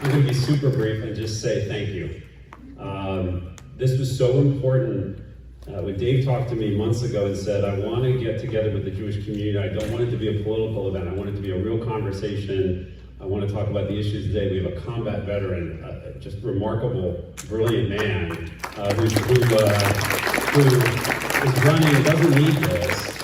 I'm going to be super brief and just say thank you. This was so important. When Dave talked to me months ago and said, I want to get together with the Jewish community, I don't want it to be a political event, I want it to be a real conversation, I want to talk about the issues today. We have a combat veteran, just remarkable, brilliant man, who is running, doesn't need this,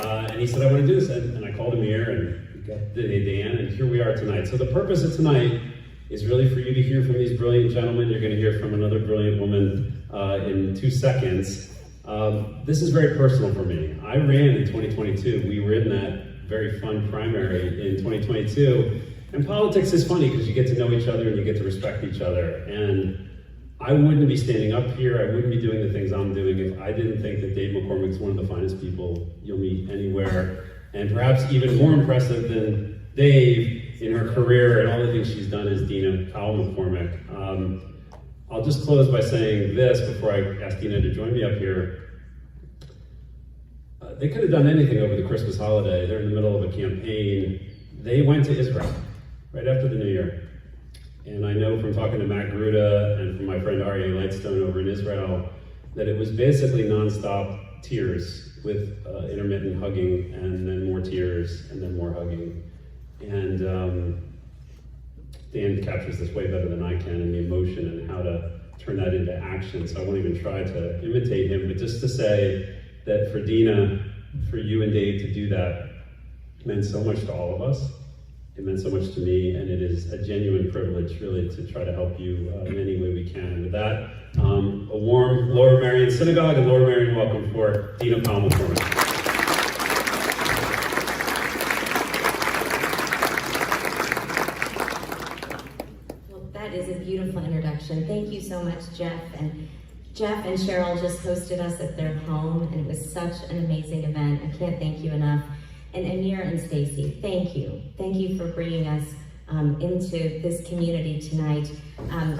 and he said, I want to do this, and I called him here, and got Dan, and here we are tonight. So the purpose of tonight is really for you to hear from these brilliant gentlemen. You're going to hear from another brilliant woman in 2 seconds. This is very personal for me. I ran in 2022. We were in that very fun primary in 2022. And politics is funny because you get to know each other and you get to respect each other. And I wouldn't be standing up here, I wouldn't be doing the things I'm doing if I didn't think that Dave McCormick is one of the finest people you'll meet anywhere. And perhaps even more impressive than Dave in her career and all the things she's done is Dena McCormick. I'll just close by saying this before I ask Dena to join me up here. They could have done anything over the Christmas holiday. They're in the middle of a campaign. They went to Israel right after the New Year. And I know from talking to Matt Gruda and from my friend Aryeh Lightstone over in Israel that it was basically nonstop tears with intermittent hugging and then more tears and then more hugging. And Dan captures this way better than I can, and the emotion and how to turn that into action. So I won't even try to imitate him, but just to say that for Dena, for you and Dave to do that meant so much to all of us. It meant so much to me, and it is a genuine privilege really to try to help you in any way we can. And with that, a warm Lower Marion Synagogue and Lower Marion welcome for Dena McCormick. Beautiful introduction. Thank you so much, Jeff. And Jeff and Cheryl just hosted us at their home, and it was such an amazing event. I can't thank you enough. And Amir and Stacy, thank you. Thank you for bringing us into this community tonight.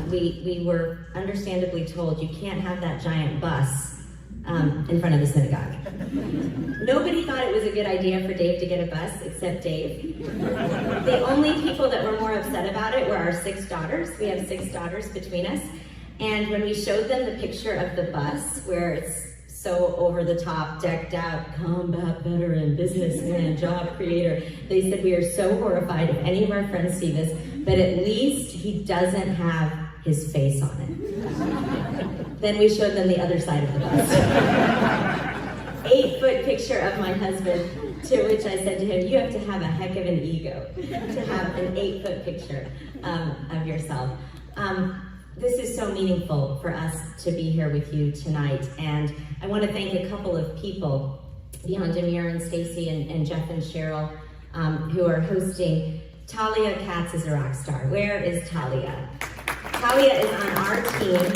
We were understandably told you can't have that giant bus in front of the synagogue. Nobody thought it was a good idea for Dave to get a bus except Dave. The only people that were more upset about it were our 6 daughters. We have 6 daughters between us. And when we showed them the picture of the bus where it's so over the top, decked out, combat veteran, businessman, job creator, they said we are so horrified if any of our friends see this, but at least he doesn't have his face on it. Then we showed them the other side of the bus. 8-foot picture of my husband, to which I said to him, you have to have a heck of an ego to have an 8-foot picture of yourself. This is so meaningful for us to be here with you tonight, and I want to thank a couple of people beyond Amir and Stacy and Jeff and Cheryl who are hosting. Talia Katz is a rock star. Where is Talia? Talia is on our team.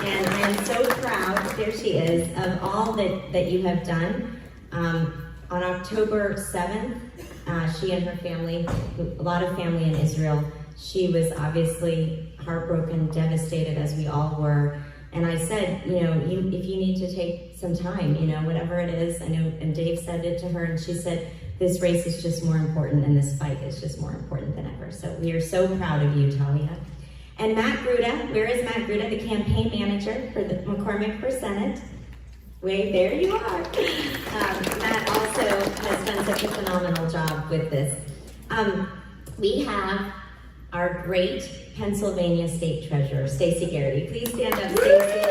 And I am so proud, there she is, of all that you have done. On October 7th, she and her family, a lot of family in Israel, she was obviously heartbroken, devastated, as we all were. And I said, if you need to take some time, whatever it is, I know, and Dave said it to her, and she said, this race is just more important, and this fight is just more important than ever. So we are so proud of you, Talia. And Matt Gruda, where is Matt Gruda, the campaign manager for the McCormick for Senate? Wait, there you are. Matt also has done such a phenomenal job with this. We have our great Pennsylvania State Treasurer, Stacy Garrity. Please stand up, Stacy.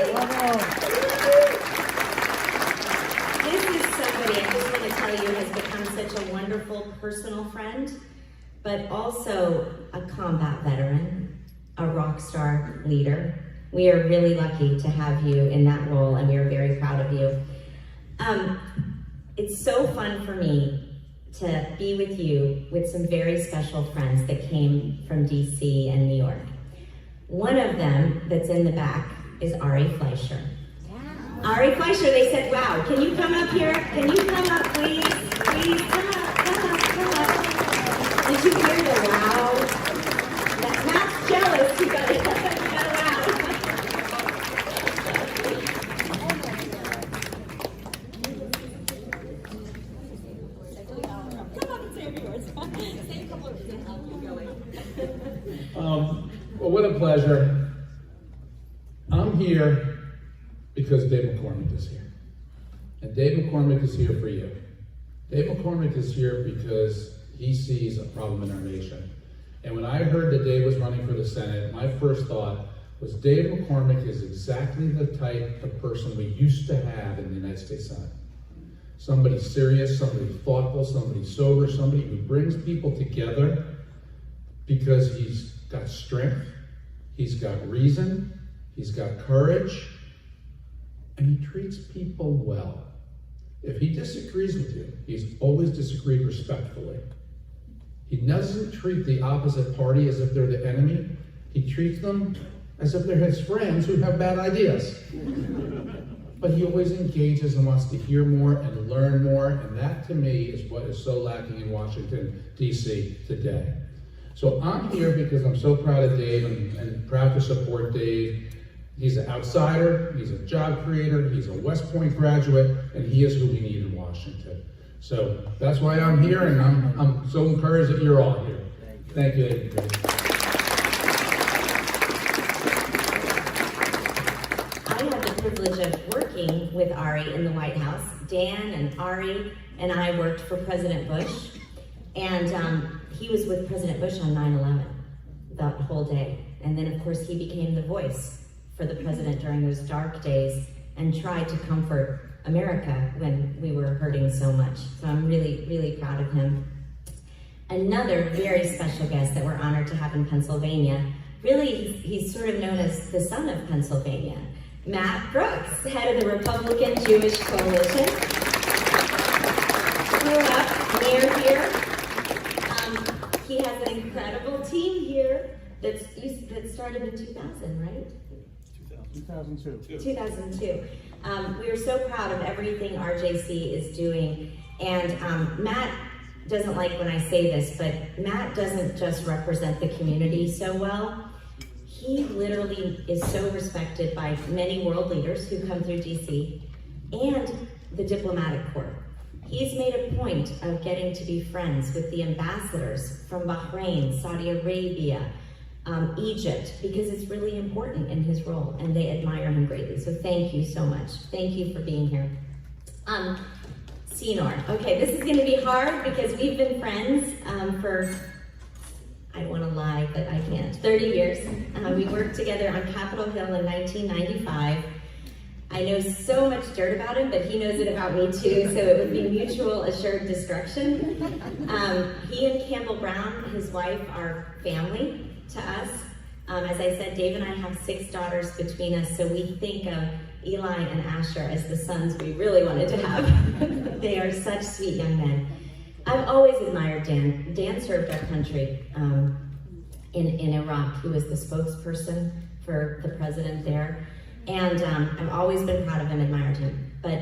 This is somebody, I just want to tell you, has become such a wonderful personal friend, but also a combat veteran, a rock star leader. We are really lucky to have you in that role, and we are very proud of you. It's so fun for me to be with you with some very special friends that came from DC and New York. One of them that's in the back is Ari Fleischer. Yeah. Ari Fleischer, they said, wow, can you come up here? Can you come up, please? Please, come up. Did you hear the wow? Matt's jealous, you got it. Well, what a pleasure. I'm here because Dave McCormick is here. And Dave McCormick is here for you. Dave McCormick is here because he sees a problem in our nation. And when I heard that Dave was running for the Senate, my first thought was Dave McCormick is exactly the type of person we used to have in the United States Senate. Somebody serious, somebody thoughtful, somebody sober, somebody who brings people together because he's got strength, he's got reason, he's got courage, and he treats people well. If he disagrees with you, he's always disagreed respectfully. He doesn't treat the opposite party as if they're the enemy. He treats them as if they're his friends who have bad ideas. But he always engages and wants to hear more and learn more, and that to me is what is so lacking in Washington, D.C. today. So I'm here because I'm so proud of Dave and proud to support Dave. He's an outsider, he's a job creator, he's a West Point graduate, and he is who we need in Washington. So that's why I'm here, and I'm so encouraged that you're all here. Thank you, Dave. I had the privilege of working with Ari in the White House. Dan and Ari and I worked for President Bush, and he was with President Bush on 9/11 that whole day. And then, of course, he became the voice for the president during those dark days and tried to comfort America when we were hurting so much. So I'm really, really proud of him. Another very special guest that we're honored to have in Pennsylvania, really, he's sort of known as the son of Pennsylvania, Matt Brooks, head of the Republican Jewish Coalition. Grew up near here. He has an incredible team here that started in 2000, right? 2002. 2002. We are so proud of everything RJC is doing. And Matt doesn't like when I say this, but Matt doesn't just represent the community so well. He literally is so respected by many world leaders who come through DC and the diplomatic corps. He's made a point of getting to be friends with the ambassadors from Bahrain, Saudi Arabia, Egypt, because it's really important in his role, and they admire him greatly. So thank you so much. Thank you for being here. Senor. Okay, this is going to be hard because we've been friends for, I don't want to lie, but I can't, 30 years. We worked together on Capitol Hill in 1995. I know so much dirt about him, but he knows it about me too, so it would be mutual assured destruction. He and Campbell Brown, his wife, are family to us. As I said, Dave and I have 6 daughters between us, so we think of Eli and Asher as the sons we really wanted to have. They are such sweet young men. I've always admired Dan. Dan served our country in Iraq. He was the spokesperson for the president there. And I've always been proud of him, admired him, but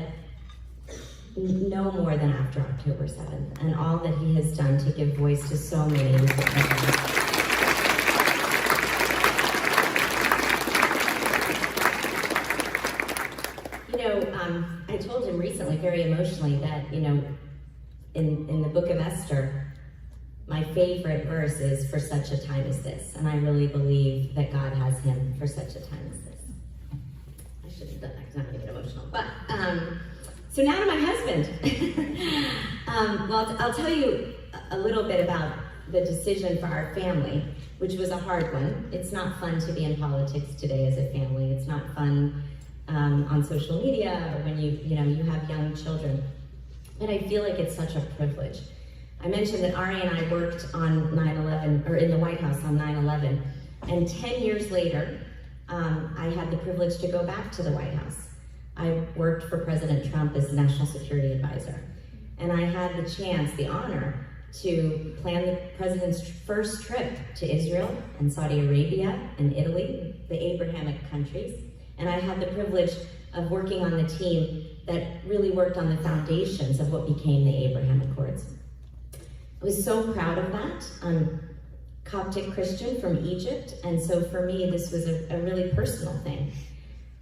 no more than after October 7th and all that he has done to give voice to so many. I told him recently, very emotionally, that, in the book of Esther, my favorite verse is, "For such a time as this." And I really believe that God has him for such a time as this. I should have done that because I'm going to get emotional. But, so now to my husband. Well, I'll tell you a little bit about the decision for our family, which was a hard one. It's not fun to be in politics today as a family. It's not fun on social media or when you have young children. But I feel like it's such a privilege. I mentioned that Ari and I worked on 9/11, or in the White House on 9/11, and 10 years later, I had the privilege to go back to the White House. I worked for President Trump as National Security Advisor, and I had the chance, the honor, to plan the president's first trip to Israel and Saudi Arabia and Italy, the Abrahamic countries. And I had the privilege of working on the team that really worked on the foundations of what became the Abraham Accords. I was so proud of that. I'm Coptic Christian from Egypt, and so for me, this was a really personal thing.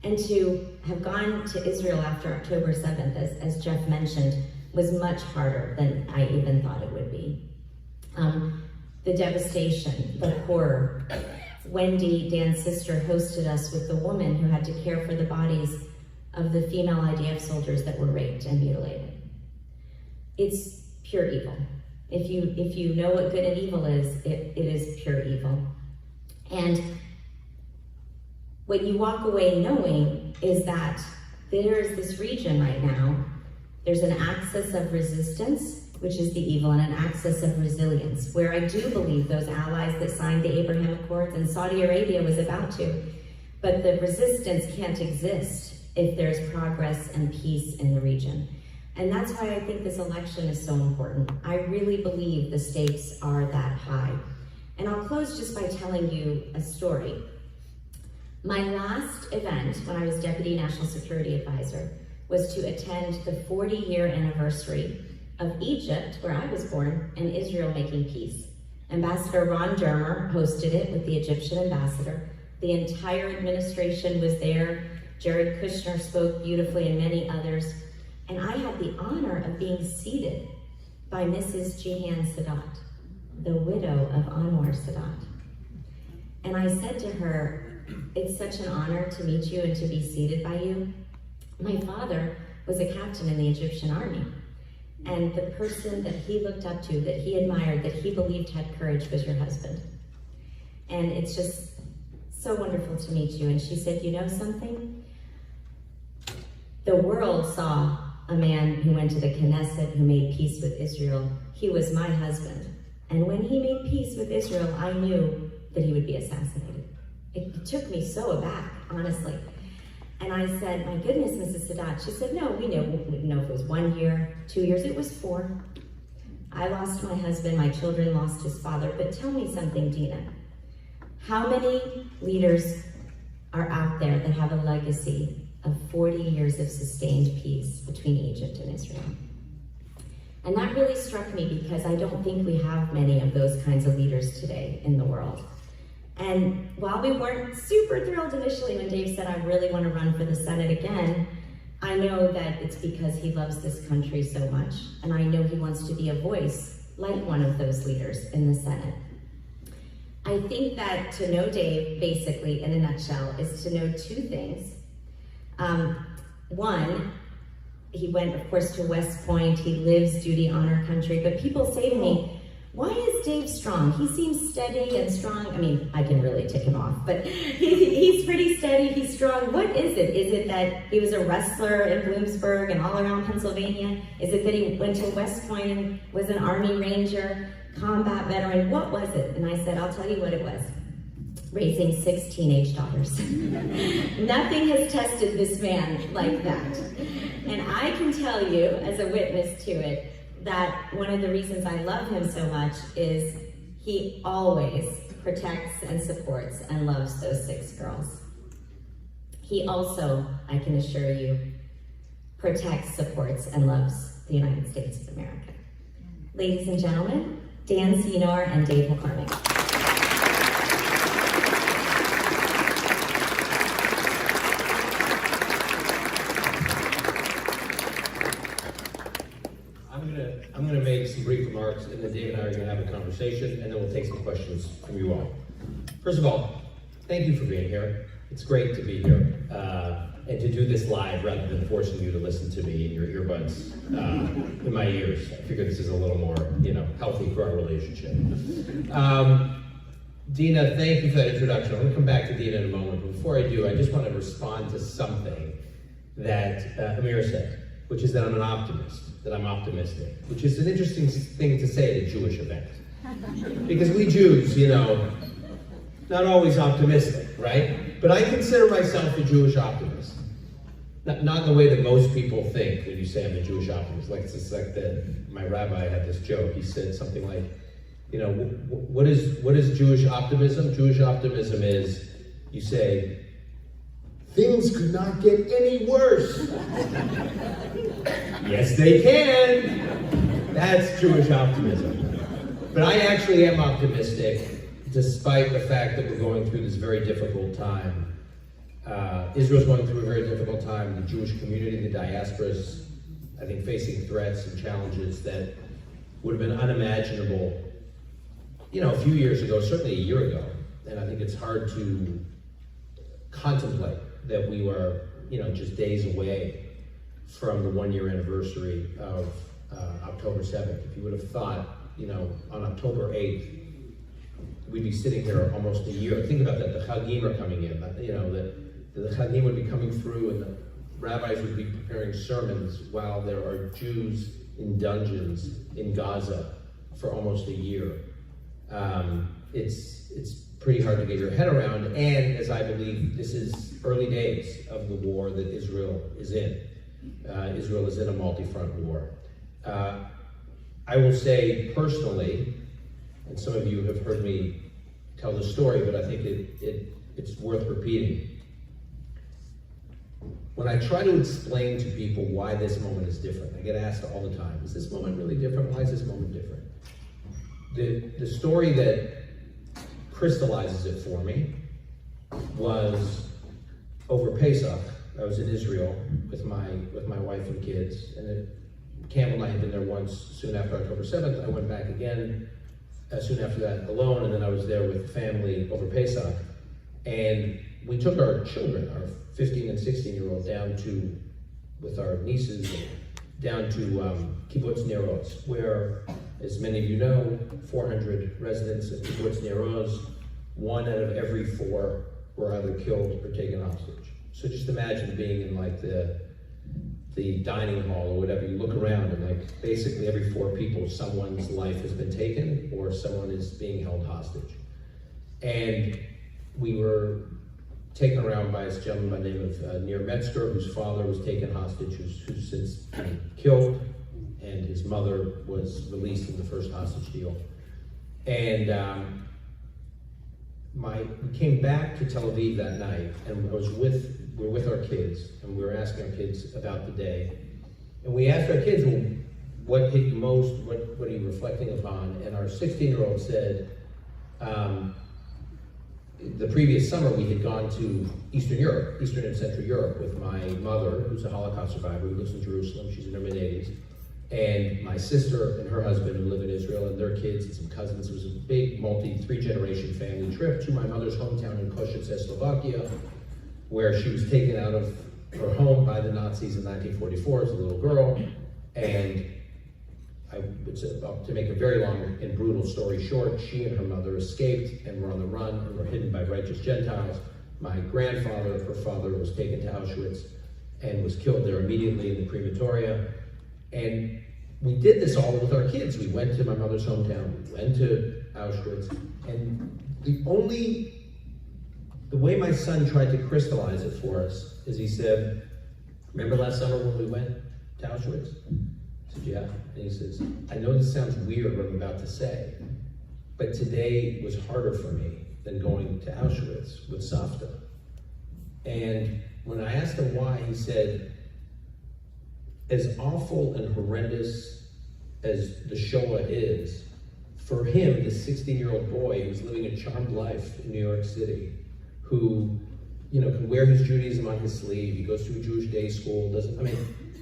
And to have gone to Israel after October 7th, as Jeff mentioned, was much harder than I even thought it would be. The devastation, the horror, Wendy, Dan's sister, hosted us with the woman who had to care for the bodies of the female IDF soldiers that were raped and mutilated. It's pure evil. If you know what good and evil is, it is pure evil. And what you walk away knowing is that there's this region right now, there's an axis of resistance, which is the evil, and an axis of resilience, where I do believe those allies that signed the Abraham Accords, and Saudi Arabia was about to, but the resistance can't exist if there's progress and peace in the region. And that's why I think this election is so important. I really believe the stakes are that high. And I'll close just by telling you a story. My last event, when I was Deputy National Security Advisor, was to attend the 40-year anniversary of Egypt, where I was born, and Israel making peace. Ambassador Ron Dermer hosted it with the Egyptian ambassador. The entire administration was there. Jared Kushner spoke beautifully, and many others. And I had the honor of being seated by Mrs. Jihan Sadat, the widow of Anwar Sadat. And I said to her, it's such an honor to meet you and to be seated by you. My father was a captain in the Egyptian army. And the person that he looked up to, that he admired, that he believed had courage was your husband. And it's just so wonderful to meet you. And she said, you know something? The world saw a man who went to the Knesset, who made peace with Israel. He was my husband. And when he made peace with Israel, I knew that he would be assassinated. It took me so aback, honestly. And I said, my goodness, Mrs. Sadat. She said, no, we didn't know if it was 1 year, 2 years, it was 4. I lost my husband, my children lost his father, but tell me something, Dena. How many leaders are out there that have a legacy of 40 years of sustained peace between Egypt and Israel? And that really struck me because I don't think we have many of those kinds of leaders today in the world. And while we weren't super thrilled initially when Dave said, I really want to run for the Senate again, I know that it's because he loves this country so much. And I know he wants to be a voice like one of those leaders in the Senate. I think that to know Dave, basically, in a nutshell, is to know 2 things. One, he went, of course, to West Point. He lives duty honor country. But people say to me, why is Dave strong? He seems steady and strong. I mean, I can really tick him off, but he's pretty steady, he's strong. What is it? Is it that he was a wrestler in Bloomsburg and all around Pennsylvania? Is it that he went to West Point and was an Army Ranger, combat veteran? What was it? And I said, I'll tell you what it was. Raising 6 teenage daughters. Nothing has tested this man like that. And I can tell you, as a witness to it, that one of the reasons I love him so much is he always protects and supports and loves those 6 girls. He also, I can assure you, protects, supports, and loves the United States of America. Ladies and gentlemen, Dan Senor and Dave McCormick. I'm going to make some brief remarks, and then Dave and I are going to have a conversation, and then we'll take some questions from you all. First of all, thank you for being here. It's great to be here, and to do this live rather than forcing you to listen to me in your earbuds in my ears. I figure this is a little more, healthy for our relationship. Dena, thank you for that introduction. I'm going to come back to Dena in a moment, but before I do, I just want to respond to something that Amir said, which is that I'm an optimist. That I'm optimistic, which is an interesting thing to say at a Jewish event. Because we Jews, not always optimistic, right? But I consider myself a Jewish optimist. Not in the way that most people think when you say I'm a Jewish optimist. Like, it's like my rabbi had this joke. He said something like, what is Jewish optimism? Jewish optimism is, you say, things could not get any worse. Yes, they can. That's Jewish optimism. But I actually am optimistic, despite the fact that we're going through this very difficult time. Israel's going through a very difficult time. The Jewish community, the diaspora is, I think, facing threats and challenges that would have been unimaginable, a few years ago, certainly a year ago. And I think it's hard to contemplate that we were, just days away from the 1-year anniversary of October 7th. If you would have thought, on October 8th, we'd be sitting here almost a year. Think about that, the Chagim are coming in, the Chagim would be coming through and the rabbis would be preparing sermons while there are Jews in dungeons in Gaza for almost a year. It's pretty hard to get your head around, and as I believe this is early days of the war that Israel is in. Israel is in a multi-front war. I will say personally, and some of you have heard me tell the story, but I think it's worth repeating. When I try to explain to people why this moment is different, I get asked all the time, is this moment really different? Why is this moment different? The story that crystallizes it for me was over Pesach. I was in Israel with my wife and kids, and Campbell and I had been there once soon after October 7th. I went back again soon after that alone, and then I was there with family over Pesach. And we took our children, our 15 and 16-year-old, with our nieces, down to Kibbutz Ner Oz, where, as many of you know, 400 residents of Kibbutz Ner Oz, 1 out of every 4 were either killed or taken hostage. So just imagine being in like the dining hall or whatever. You look around and basically every 4 people, someone's life has been taken or someone is being held hostage. And we were taken around by this gentleman by the name of Nir Metzger, whose father was taken hostage, who's since been killed, and his mother was released in the first hostage deal. And we came back to Tel Aviv that night, and we were with our kids, and we were asking our kids about the day. And we asked our kids, well, what hit you most? What are you reflecting upon? And our 16-year-old said, the previous summer we had gone to Eastern and Central Europe with my mother, who's a Holocaust survivor who lives in Jerusalem. She's in her mid-80s. And my sister and her husband who live in Israel, and their kids and some cousins. It was a big, 3-generation family trip to my mother's hometown in Košice, Slovakia, where she was taken out of her home by the Nazis in 1944 as a little girl. And to make a very long and brutal story short, she and her mother escaped and were on the run and were hidden by righteous Gentiles. My grandfather, her father, was taken to Auschwitz and was killed there immediately in the crematoria. And we did this all with our kids. We went to my mother's hometown, we went to Auschwitz, and the way my son tried to crystallize it for us is he said, remember last summer when we went to Auschwitz? I said, yeah. And he says, I know this sounds weird what I'm about to say, but today was harder for me than going to Auschwitz with Savta. And when I asked him why, he said, as awful and horrendous as the Shoah is, for him, this 16-year-old boy who's living a charmed life in New York City, who can wear his Judaism on his sleeve, he goes to a Jewish day school,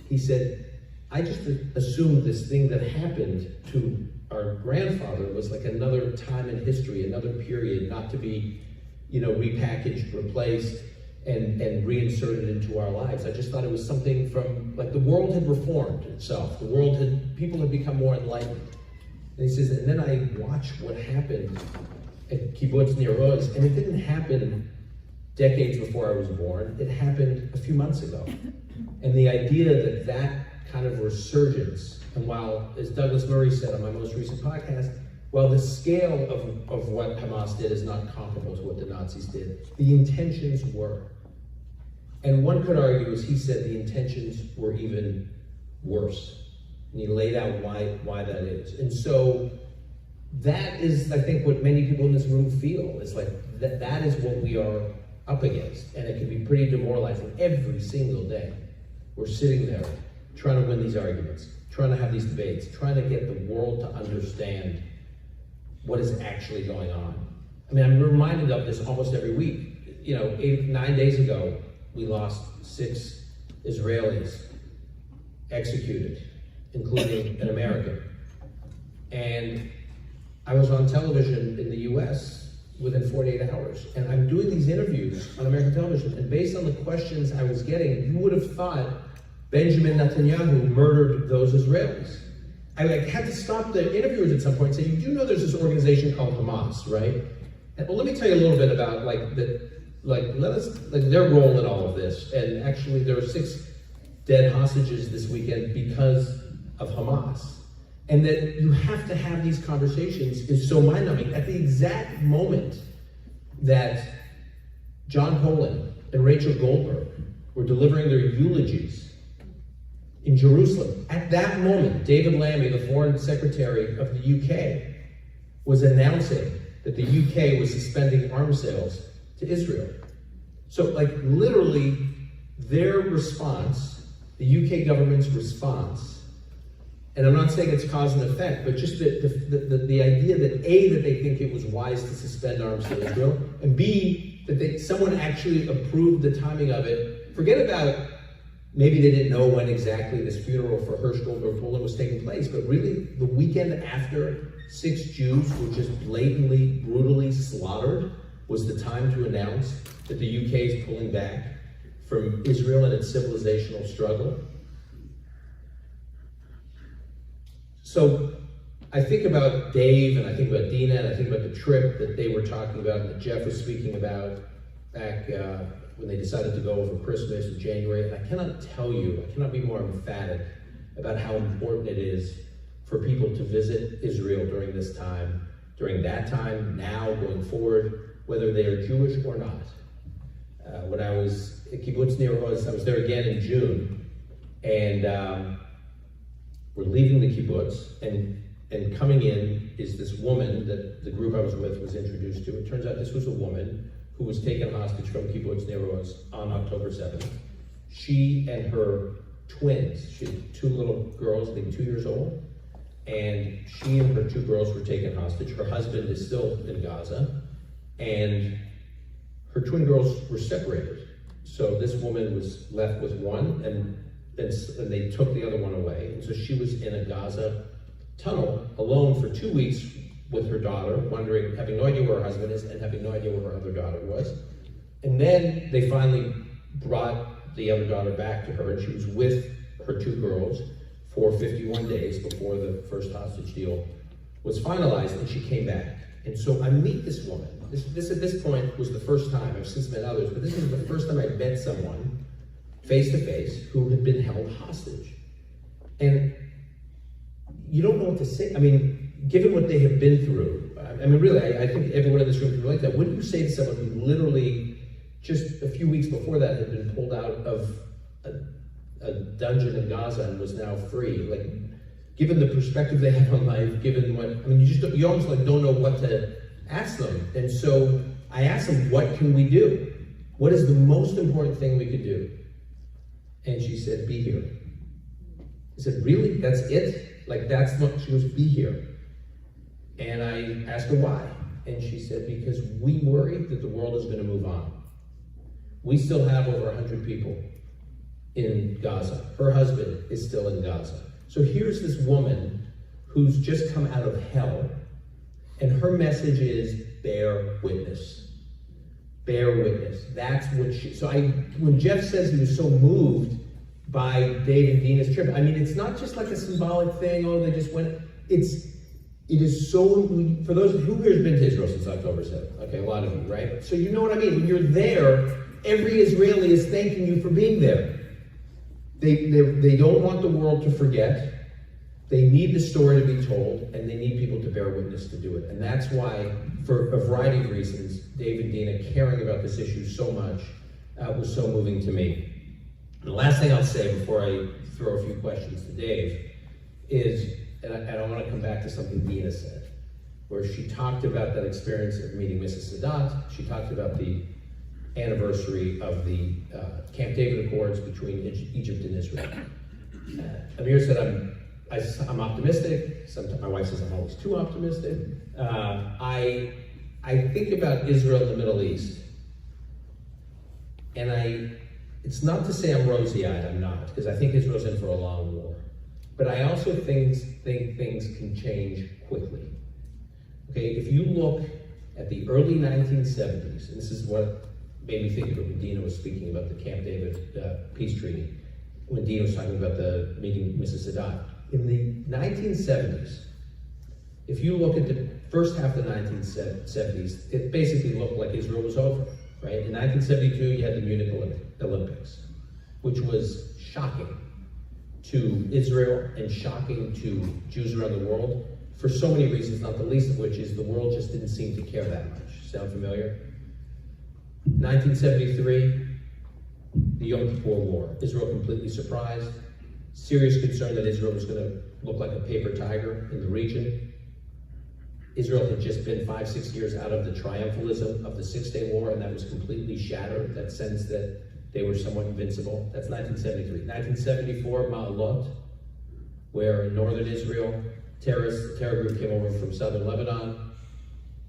he said, I just assumed this thing that happened to our grandfather was like another time in history, another period, not to be, repackaged, replaced, and reinserted into our lives. I just thought it was something from, the world had reformed itself. People had become more enlightened. And he says, and then I watched what happened at Kibbutz Ner Oz, and it didn't happen decades before I was born. It happened a few months ago. And the idea that kind of resurgence, and while, as Douglas Murray said on my most recent podcast, while the scale of what Hamas did is not comparable to what the Nazis did, the intentions were. And one could argue, as he said, the intentions were even worse. And he laid out why that is. And so that is, I think, what many people in this room feel. It's like that is what we are up against. And it can be pretty demoralizing every single day. We're sitting there trying to win these arguments, trying to have these debates, trying to get the world to understand what is actually going on. I'm reminded of this almost every week. 9 days ago, we lost 6 Israelis executed, including an American. And I was on television in the US, within 48 hours. And I'm doing these interviews on American television, and based on the questions I was getting, you would have thought Benjamin Netanyahu murdered those Israelis. I had to stop the interviewers at some point and say, you do know there's this organization called Hamas, right? And, well, let me tell you a little bit about their role in all of this. And actually, there were 6 dead hostages this weekend because of Hamas. And that you have to have these conversations is so mind-numbing. At the exact moment that John Poland and Rachel Goldberg were delivering their eulogies in Jerusalem, at that moment, David Lammy, the Foreign Secretary of the UK, was announcing that the UK was suspending arms sales to Israel. So, literally, their response, the UK government's response, and I'm not saying it's cause and effect, but just the idea that A, that they think it was wise to suspend arms to Israel, and B, that someone actually approved the timing of it. Forget about maybe they didn't know when exactly this funeral for Hersh Goldberg Poland was taking place, but really the weekend after 6 Jews were just blatantly, brutally slaughtered was the time to announce that the UK is pulling back from Israel and its civilizational struggle. So I think about Dave, and I think about Dena, and I think about the trip that they were talking about, and that Jeff was speaking about back when they decided to go over Christmas in January. And I cannot be more emphatic about how important it is for people to visit Israel during this time, during that time, now, going forward, whether they are Jewish or not. When I was at Kibbutz Nir Oz, I was there again in June, and we're leaving the kibbutz, and coming in is this woman that the group I was with was introduced to. It turns out this was a woman who was taken hostage from Kibbutz Nir Oz on October 7th. She and her twins, she had 2 little girls, I think 2 years old, and she and her 2 girls were taken hostage. Her husband is still in Gaza, and her twin girls were separated. So this woman was left with one, and they took the other one away. And so she was in a Gaza tunnel alone for 2 weeks with her daughter, wondering, having no idea where her husband is and having no idea where her other daughter was. And then they finally brought the other daughter back to her, and she was with her 2 girls for 51 days before the first hostage deal was finalized, and she came back. And so I meet this woman. This at this point was the first time, I've since met others, but this was the first time I met someone face to face who had been held hostage. And you don't know what to say. I mean, given what they have been through, really, I think everyone in this room can relate to that. What do you say to someone who literally, just a few weeks before that, had been pulled out of a dungeon in Gaza and was now free? Given the perspective they have on life, given what, you almost don't know what to ask them. And so I asked them, what can we do? What is the most important thing we could do? And she said, be here. I said, really? That's it? That's what, she goes, be here. And I asked her why. And she said, because we worry that the world is going to move on. We still have over 100 people in Gaza. Her husband is still in Gaza. So here's this woman who's just come out of hell, and her message is bear witness. Bear witness. That's what when Jeff says he was so moved by Dave and Dena's trip, it's not just like a symbolic thing, they just went, it is so, for those who here has been to Israel since October 7th, okay, a lot of you, right? So you know what I mean. When you're there, every Israeli is thanking you for being there. They don't want the world to forget. They need the story to be told, and they need people to bear witness to do it. And that's why, for a variety of reasons, Dave and Dena caring about this issue so much was so moving to me. And the last thing I'll say before I throw a few questions to Dave is, and I want to come back to something Dena said, where she talked about that experience of meeting Mrs. Sadat. She talked about the anniversary of the Camp David Accords between Egypt and Israel. Amir said, I'm optimistic. Sometimes my wife says I'm always too optimistic. I think about Israel and the Middle East, and it's not to say I'm rosy-eyed, I'm not, because I think Israel's in for a long war. But I also think things can change quickly. Okay, if you look at the early 1970s, and this is what made me think of it when Dena was speaking about the Camp David peace treaty, when Dena was talking about the meeting Mrs. Sadat. In the 1970s, if you look at the first half of the 1970s, it basically looked like Israel was over, right? In 1972, you had the Munich Olympics, which was shocking to Israel and shocking to Jews around the world for so many reasons, not the least of which is the world just didn't seem to care that much. Sound familiar? 1973, the Yom Kippur War. Israel completely surprised. Serious concern that Israel was going to look like a paper tiger in the region. Israel had just been 5-6 years out of the triumphalism of the Six-Day War, and that was completely shattered, that sense that they were somewhat invincible. That's 1973. 1974, Ma'alot, where in northern Israel, terror group came over from southern Lebanon,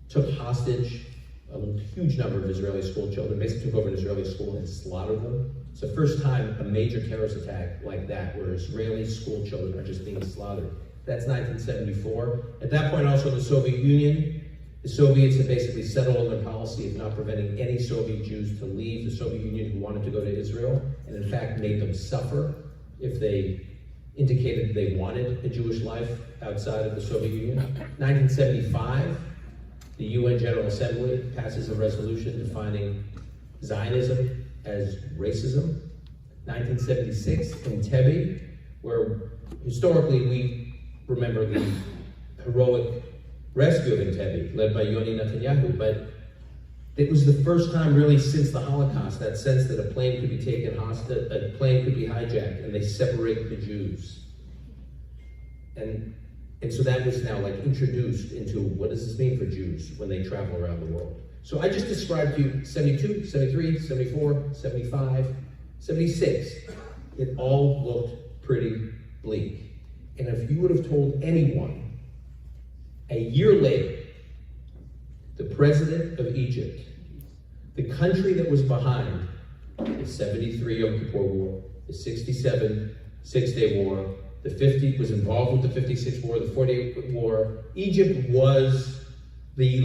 took hostage a huge number of Israeli school children, basically took over an Israeli school and slaughtered them. It's the first time a major terrorist attack like that, where Israeli school children are just being slaughtered. That's 1974. At that point, also the Soviet Union, the Soviets had basically settled on their policy of not preventing any Soviet Jews to leave the Soviet Union who wanted to go to Israel, and in fact made them suffer if they indicated they wanted a Jewish life outside of the Soviet Union. 1975, the UN General Assembly passes a resolution defining Zionism as racism. 1976, in Entebbe, where historically we remember the heroic rescue of Entebbe, led by Yoni Netanyahu, but it was the first time really since the Holocaust, that sense that a plane could be taken hostage, a plane could be hijacked, and they separate the Jews. And so that was now like introduced into what does this mean for Jews when they travel around the world. So I just described to you 72, 73, 74, 75, 76. It all looked pretty bleak. And if you would have told anyone a year later, the president of Egypt, the country that was behind the 73 Yom Kippur War, the 67 Six-Day War, the 50 was involved with the 56 War, the 48 War. Egypt was the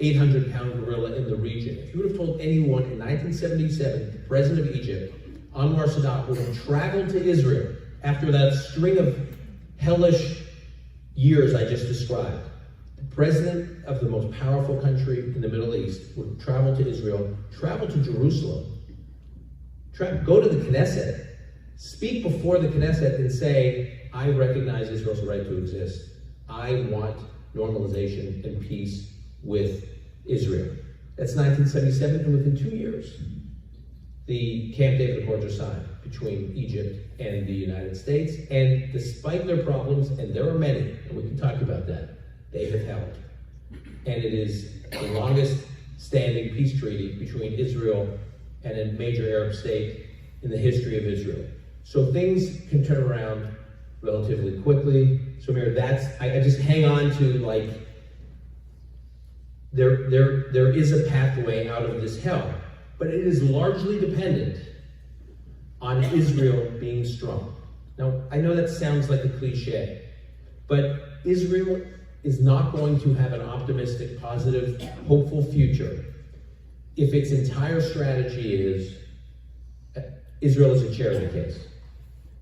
800-pound gorilla in the region. If you would have told anyone in 1977, the president of Egypt, Anwar Sadat, would have traveled to Israel after that string of hellish years I just described, the president of the most powerful country in the Middle East would travel to Israel, travel to Jerusalem, go to the Knesset, speak before the Knesset and say, I recognize Israel's right to exist. I want normalization and peace with Israel. That's 1977, and within 2 years, the Camp David Accords are signed between Egypt and the United States, and despite their problems, and there are many, and we can talk about that, they have held. And it is the longest standing peace treaty between Israel and a major Arab state in the history of Israel. So things can turn around relatively quickly. So Amir, I just hang on to there is a pathway out of this hell, but it is largely dependent on Israel being strong. Now, I know that sounds like a cliche, but Israel is not going to have an optimistic, positive, hopeful future if its entire strategy is Israel is a charity case.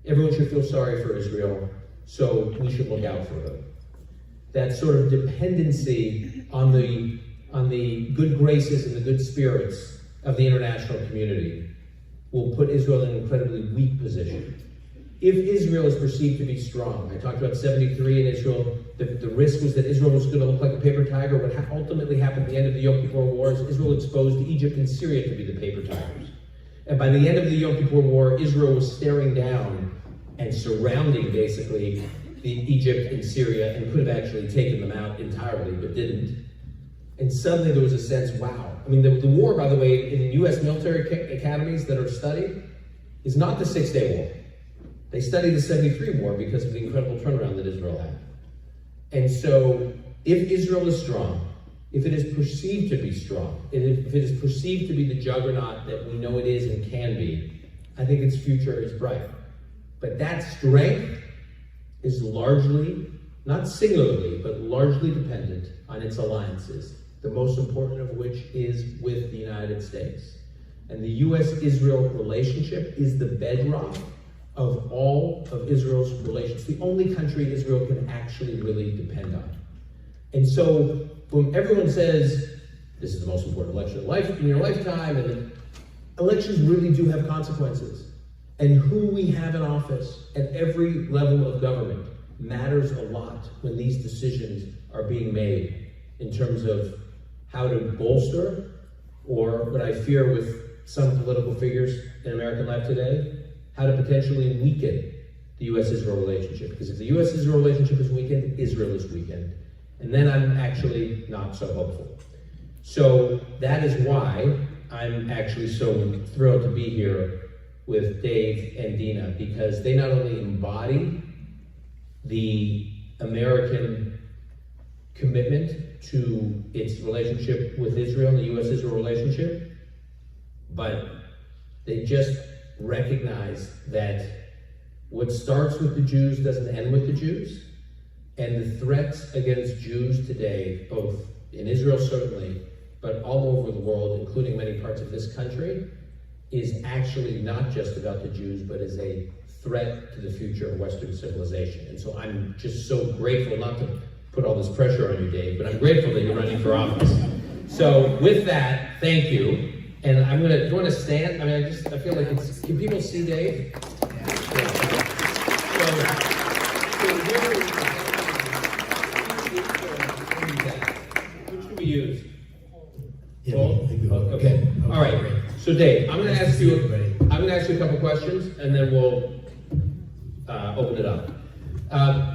Everyone should feel sorry for Israel, so we should look out for them. That sort of dependency on the good graces and the good spirits of the international community will put Israel in an incredibly weak position. If Israel is perceived to be strong, I talked about 73 in Israel, the risk was that Israel was going to look like a paper tiger. What ultimately happened at the end of the Yom Kippur War is Israel exposed Egypt and Syria to be the paper tigers. And by the end of the Yom Kippur War, Israel was staring down and surrounding basically Egypt and Syria, and could have actually taken them out entirely, but didn't. And suddenly there was a sense, wow. I mean, the war, by the way, in US military academies that are studied, is not the Six-Day War. They study the 73 war because of the incredible turnaround that Israel had. And so, if Israel is strong, if it is perceived to be strong, and if it is perceived to be the juggernaut that we know it is and can be, I think its future is bright. But that strength is largely, not singularly, but largely dependent on its alliances. the most important of which is with the United States. And the U.S.-Israel relationship is the bedrock of all of Israel's relations, the only country Israel can actually really depend on. And so when everyone says, this is the most important election in your lifetime, and elections really do have consequences. And who we have in office at every level of government matters a lot when these decisions are being made in terms of how to bolster, or what I fear with some political figures in American life today, how to potentially weaken the U.S.-Israel relationship. Because if the U.S.-Israel relationship is weakened, Israel is weakened. And then I'm actually not so hopeful. So that is why I'm actually so thrilled to be here with Dave and Dena, because they not only embody the American commitment to its relationship with Israel, the U.S.-Israel relationship, but they just recognize that what starts with the Jews doesn't end with the Jews, and the threats against Jews today, both in Israel certainly, but all over the world, including many parts of this country, is actually not just about the Jews, but is a threat to the future of Western civilization. And so I'm just so grateful, not to put all this pressure on you, Dave, but I'm grateful that you're running for office. So with that, thank you. And do you want to stand? I mean, I feel like can people see Dave? Which do we use? Yeah, Okay. All right. So Dave, I'm going to ask you a couple questions, and then we'll open it up.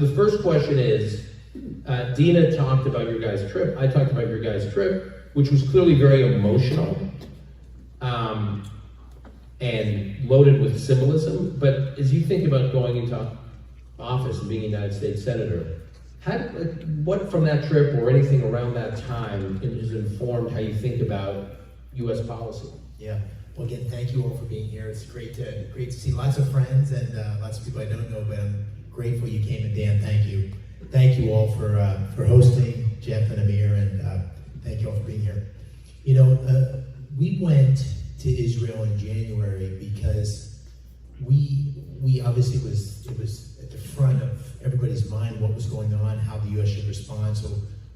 The first question is, Dena talked about your guys' trip. I talked about your guys' trip, which was clearly very emotional and loaded with symbolism. But as you think about going into office and being a United States Senator, what from that trip or anything around that time has informed how you think about U.S. policy? Yeah. Well, again, thank you all for being here. It's great to see lots of friends and lots of people I don't know, but I'm grateful you came. And Dan, thank you. Thank you all for hosting, Jeff and Amir, and thank you all for being here. You know, we went to Israel in January because we obviously it was at the front of everybody's mind what was going on, how the U.S. should respond. So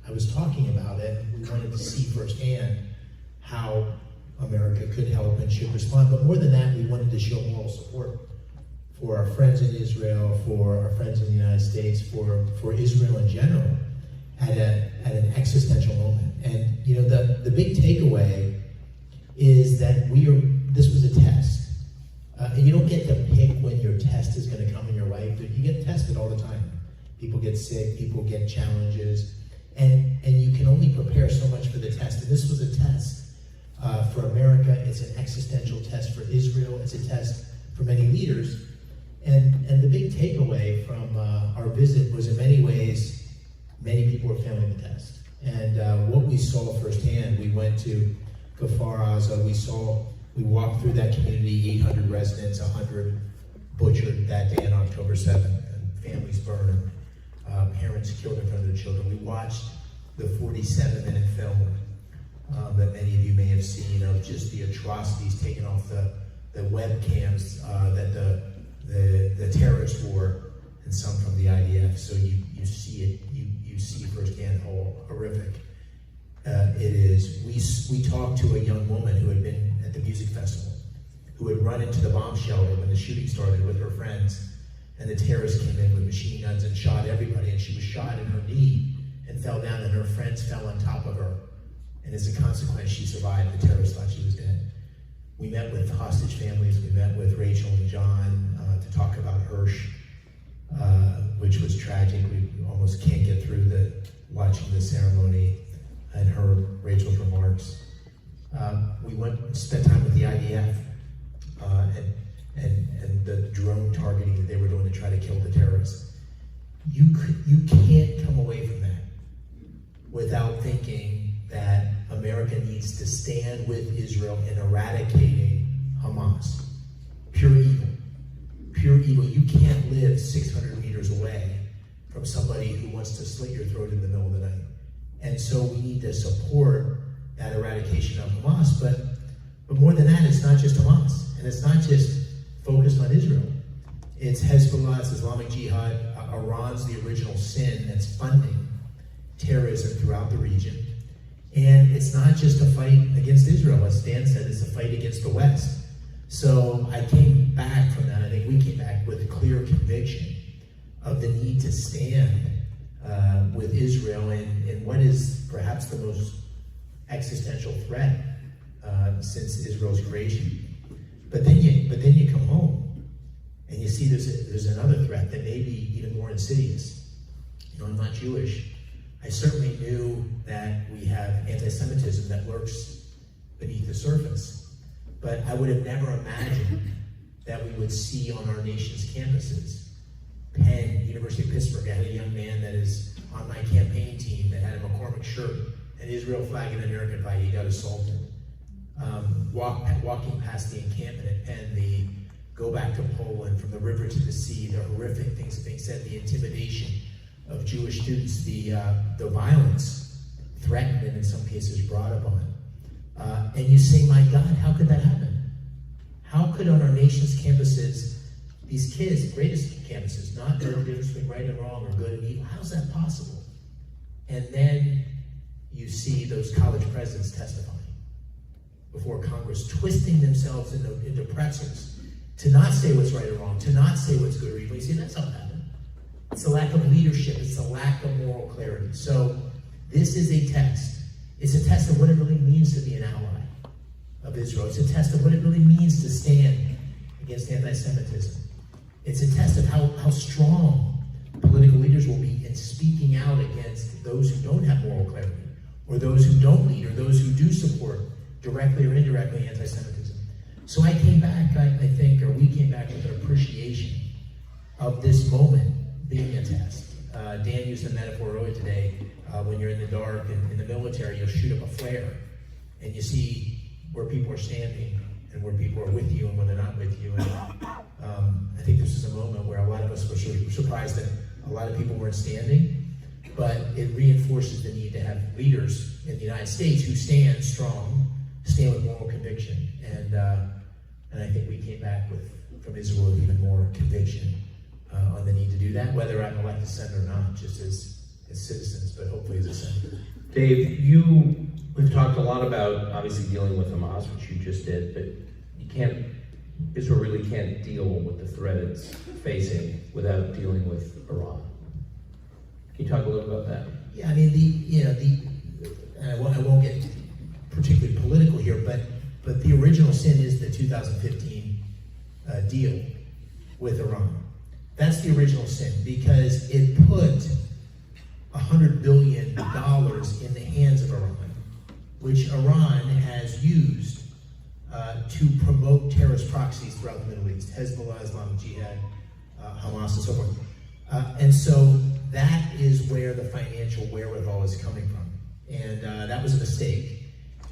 I was talking about it. We wanted to see firsthand how America could help and should respond. But more than that, we wanted to show moral support for our friends in Israel, for our friends in the United States, for Israel in general, at an existential moment. And you know, the big takeaway is that this was a test. And you don't get to pick when your test is going to come in your life. You get tested all the time. People get sick, people get challenges, and you can only prepare so much for the test. And this was a test for America. It's an existential test for Israel. It's a test for many leaders. And the big takeaway from our visit was, in many ways, many people were failing the test. And what we saw firsthand, we went to Kfar Aza, we walked through that community, 800 residents, 100 butchered that day on October 7th, and families burned, parents killed in front of their children. We watched the 47-minute film that many of you may have seen of just the atrocities taken off the webcams that the terrorists wore, and some from the IDF. So you see it, you see firsthand how horrific it is. We talked to a young woman who had been at the music festival, who had run into the bomb shelter when the shooting started with her friends, and the terrorists came in with machine guns and shot everybody, and she was shot in her knee and fell down, and her friends fell on top of her. And as a consequence, she survived. The terrorists thought she was dead. We met with hostage families. We met with Rachel and John to talk about Hirsch, which was tragic. We almost can't get through watching the ceremony and heard Rachel's remarks. We went and spent time with the IDF and the drone targeting that they were doing to try to kill the terrorists. You can't come away from that without thinking that America needs to stand with Israel in eradicating Hamas. Pure evil. Pure evil. You can't live 600 meters away from somebody who wants to slit your throat in the middle of the night. And so we need to support that eradication of Hamas. But more than that, it's not just Hamas, and it's not just focused on Israel. It's Hezbollah, it's Islamic Jihad, Iran's the original sin that's funding terrorism throughout the region. And it's not just a fight against Israel, as Dan said, it's a fight against the West. So I came back from that, I think we came back with a clear conviction of the need to stand with Israel in what is perhaps the most existential threat since Israel's creation. But then you come home and you see there's another threat that may be even more insidious. You know, I'm not Jewish. I certainly knew that we have anti-Semitism that lurks beneath the surface, but I would have never imagined that we would see on our nation's campuses, Penn, University of Pittsburgh. I had a young man that is on my campaign team that had a McCormick shirt, an Israel flag, and an American flag. He got assaulted. Walking past the encampment at Penn, the go back to Poland, from the river to the sea, the horrific things being said, the intimidation of Jewish students, the violence threatened and in some cases brought upon. And you say, my God, how could that happen? How could on our nation's campuses, these kids, the greatest campuses, not know the difference between right and wrong or good and evil? How's that possible? And then you see those college presidents testifying before Congress, twisting themselves into pretzels to not say what's right or wrong, to not say what's good or evil. You see, that's not happening. It's a lack of leadership. It's a lack of moral clarity. So this is a test. It's a test of what it really means to be an ally of Israel. It's a test of what it really means to stand against anti-Semitism. It's a test of how strong political leaders will be in speaking out against those who don't have moral clarity, or those who don't lead, or those who do support directly or indirectly anti-Semitism. So I came back, I think, or we came back with an appreciation of this moment being a test. Dan used a metaphor earlier today. When you're in the dark and in the military, you'll shoot up a flare, and you see where people are standing and where people are with you and when they're not with you. And I think this is a moment where a lot of us were surprised that a lot of people weren't standing, but it reinforces the need to have leaders in the United States who stand strong, stand with moral conviction. And I think we came back from Israel with even more conviction on the need to do that, whether I'm elected senator or not, just as citizens, but hopefully as a senator. Dave, we've talked a lot about obviously dealing with Hamas, which you just did, but Israel really can't deal with the threat it's facing without dealing with Iran. Can you talk a little about that? Yeah, I mean, I won't get particularly political here, but the original sin is the 2015 deal with Iran. That's the original sin, because it put $100 billion in the hands of Iran, which Iran has used to promote terrorist proxies throughout the Middle East, Hezbollah, Islamic Jihad, Hamas, and so forth. And so that is where the financial wherewithal is coming from. And that was a mistake.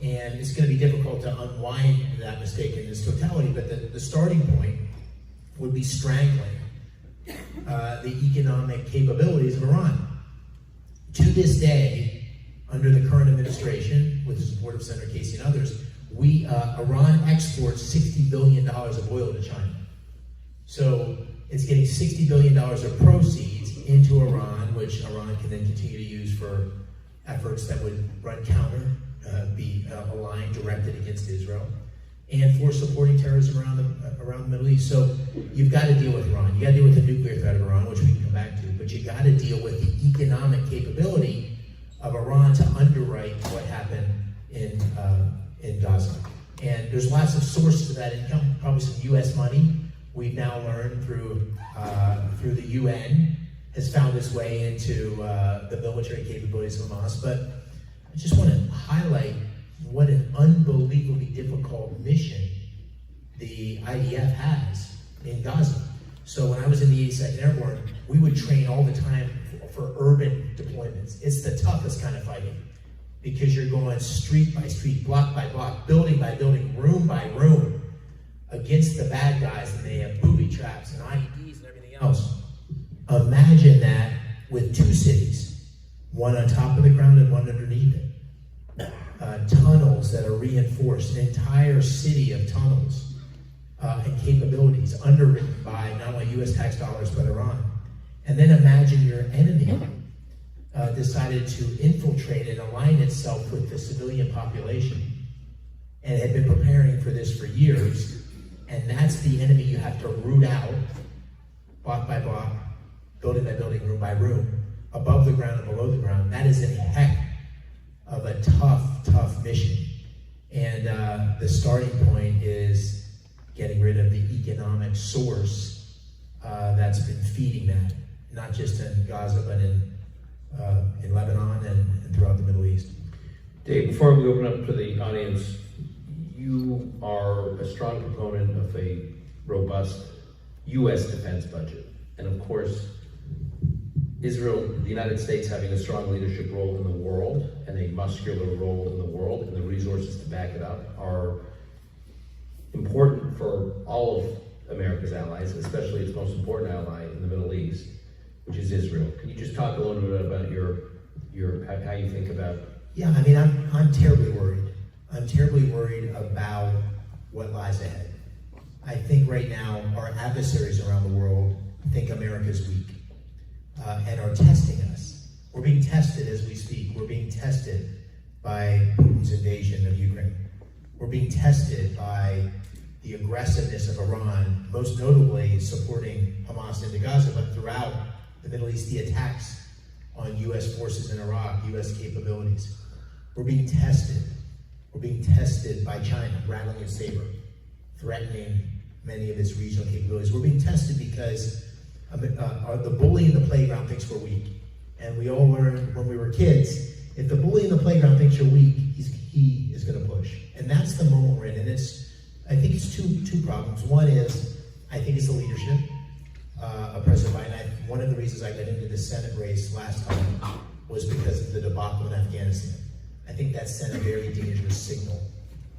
And it's going to be difficult to unwind that mistake in its totality, but the starting point would be strangling the economic capabilities of Iran. To this day, under the current administration, with the support of Senator Casey and others, Iran exports $60 billion of oil to China. So it's getting $60 billion of proceeds into Iran, which Iran can then continue to use for efforts that would run counter, be aligned, directed against Israel, and for supporting terrorism around the Middle East. So you've got to deal with Iran. You got to deal with the nuclear threat of Iran, which we can come back to, but you got to deal with the economic capability of Iran to underwrite what happened in Gaza. And there's lots of sources to that income, probably some U.S. money. We've now learned through the UN has found its way into the military capabilities of Hamas. But I just want to highlight what an unbelievably difficult mission the IDF has in Gaza. So when I was in the 82nd Airborne, we would train all the time for urban deployments. It's the toughest kind of fighting, because you're going street by street, block by block, building by building, room by room, against the bad guys, and they have booby traps and IEDs and everything else. Imagine that with two cities, one on top of the ground and one underneath it. Tunnels that are reinforced, an entire city of tunnels and capabilities underwritten by not only US tax dollars but Iran. And then imagine your enemy decided to infiltrate and align itself with the civilian population and had been preparing for this for years. And that's the enemy you have to root out, block by block, building by building, room by room, above the ground and below the ground. That is a heck of a tough mission. And the starting point is getting rid of the economic source that's been feeding that, not just in Gaza, but in Lebanon and throughout the Middle East. Dave, before we open up to the audience, you are a strong proponent of a robust U.S. defense budget. And of course, Israel, the United States having a strong leadership role in the world and a muscular role in the world and the resources to back it up are important for all of America's allies, especially its most important ally in the Middle East, which is Israel. Can you just talk a little bit about how you think about? Yeah, I mean, I'm terribly worried. I'm terribly worried about what lies ahead. I think right now our adversaries around the world think America's weak and are testing us. We're being tested as we speak. We're being tested by Putin's invasion of Ukraine. We're being tested by the aggressiveness of Iran, most notably supporting Hamas into Gaza, but throughout the Middle East, the attacks on U.S. forces in Iraq, U.S. capabilities. We're being tested. We're being tested by China, rattling its saber, threatening many of its regional capabilities. We're being tested because the bully in the playground thinks we're weak. And we all learned when we were kids, if the bully in the playground thinks you're weak, he is going to push. And that's the moment we're in. And I think it's two problems. One is, I think it's the leadership of President Biden. One of the reasons I got into the Senate race last time was because of the debacle in Afghanistan. I think that sent a very dangerous signal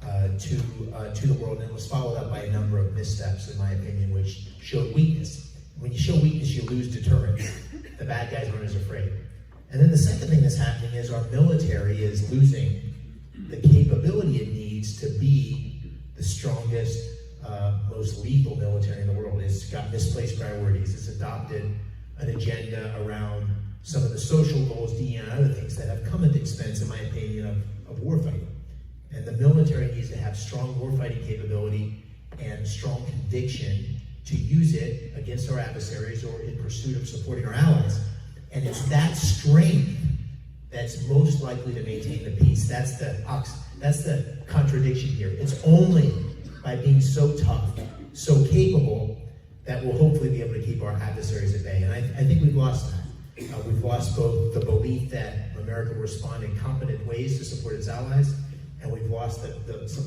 to the world, and it was followed up by a number of missteps, in my opinion, which showed weakness. When you show weakness, you lose deterrence. The bad guys aren't as afraid. And then the second thing that's happening is our military is losing the capability it needs to be the strongest, most lethal military in the world. It's got misplaced priorities. It's adopted an agenda around some of the social goals, DE, and other things that have come at the expense, in my opinion, of warfighting. And the military needs to have strong warfighting capability and strong conviction to use it against our adversaries or in pursuit of supporting our allies. And it's that strength that's most likely to maintain the peace. That's the contradiction here. It's only by being so tough, so capable, that we'll hopefully be able to keep our adversaries at bay. And I think we've lost that. We've lost both the belief that America will respond in competent ways to support its allies, and we've lost some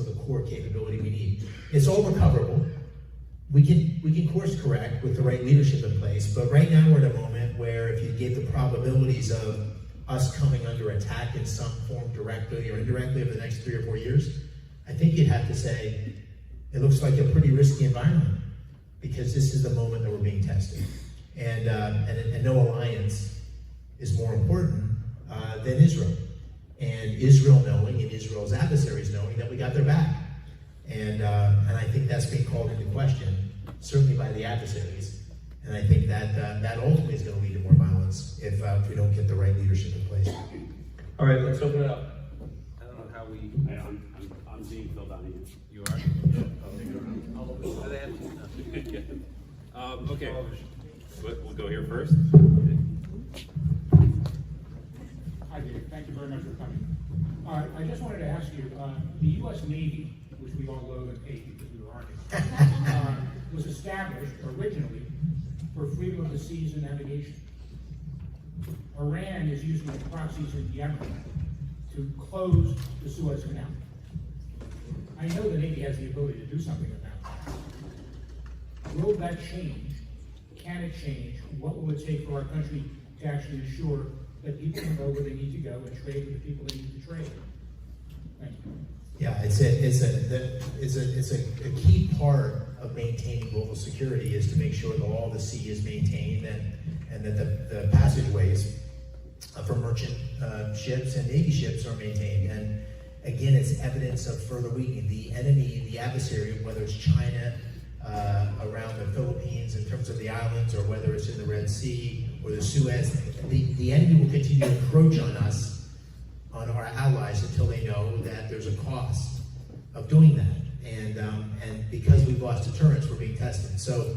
of the core capability we need. It's all recoverable. We can course correct with the right leadership in place, but right now we're at a moment where if you gave the probabilities of us coming under attack in some form, directly or indirectly, over the next 3 or 4 years, I think you'd have to say it looks like a pretty risky environment, because this is the moment that we're being tested. And no alliance is more important than Israel. And Israel knowing, and Israel's adversaries knowing, that we got their back. And I think that's being called into question, certainly by the adversaries. And I think that ultimately is going to lead to more violence if we don't get the right leadership in place. All right, let's open it up. I don't know how we. I'm being filled on here. You are? Okay. We'll go here first. Hi, Dave. Thank you very much for coming. I just wanted to ask you, the U.S. Navy, which we all loathe and hate because we were Army, was established originally for freedom of the seas and navigation. Iran is using its proxies in Yemen to close the Suez Canal. I know the Navy has the ability to do something about that. Will that change? Can it change? What will it take for our country to actually ensure that people know where they need to go and trade with the people they need to trade? Thank you. Yeah, it's a key part of maintaining global security is to make sure that all the sea is maintained and that the passageways for merchant ships and Navy ships are maintained. And again, it's evidence of further weakening. The enemy, the adversary, whether it's China, around the Philippines in terms of the islands, or whether it's in the Red Sea or the Suez, the enemy will continue to encroach on us, on our allies, until they know that there's a cost of doing that. And because we've lost deterrence, we're being tested. So,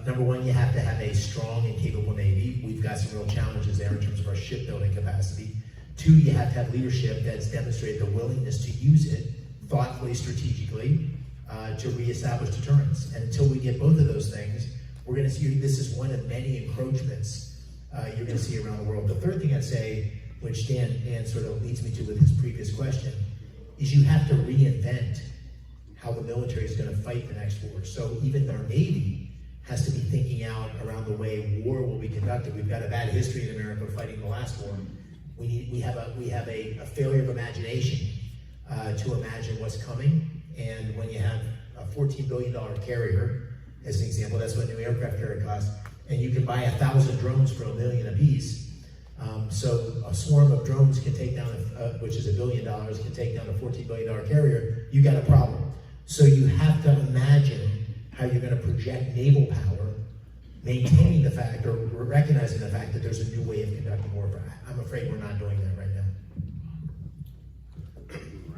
number one, you have to have a strong and capable Navy. We've got some real challenges there in terms of our shipbuilding capacity. Two, you have to have leadership that's demonstrated the willingness to use it thoughtfully, strategically, to reestablish deterrence. And until we get both of those things, we're going to see, this is one of many encroachments you're going to see around the world. The third thing I'd say, which Dan sort of leads me to with his previous question, is you have to reinvent how the military is going to fight the next war. So even our Navy has to be thinking out around the way war will be conducted. We've got a bad history in America fighting the last war. We have a failure of imagination to imagine what's coming. And when you have a $14 billion carrier, as an example, that's what a new aircraft carrier costs, and you can buy 1,000 drones for $1 million apiece. So a swarm of drones can take down, which is $1 billion, can take down a $14 billion carrier. You got a problem. So you have to imagine how you're going to project naval power, maintaining the fact, or recognizing the fact that there's a new way of conducting warfare. I'm afraid we're not doing that right now.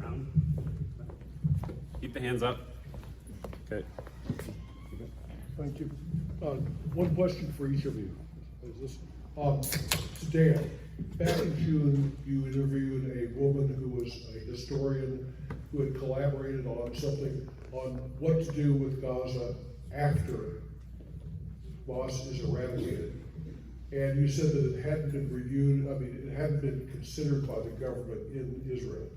Around. Keep the hands up. Okay. Thank you. One question for each of you. Is this, Dan, back in June, you interviewed a woman who was a historian who had collaborated on something on what to do with Gaza after Hamas is eradicated. And you said that it hadn't been reviewed, it hadn't been considered by the government in Israel.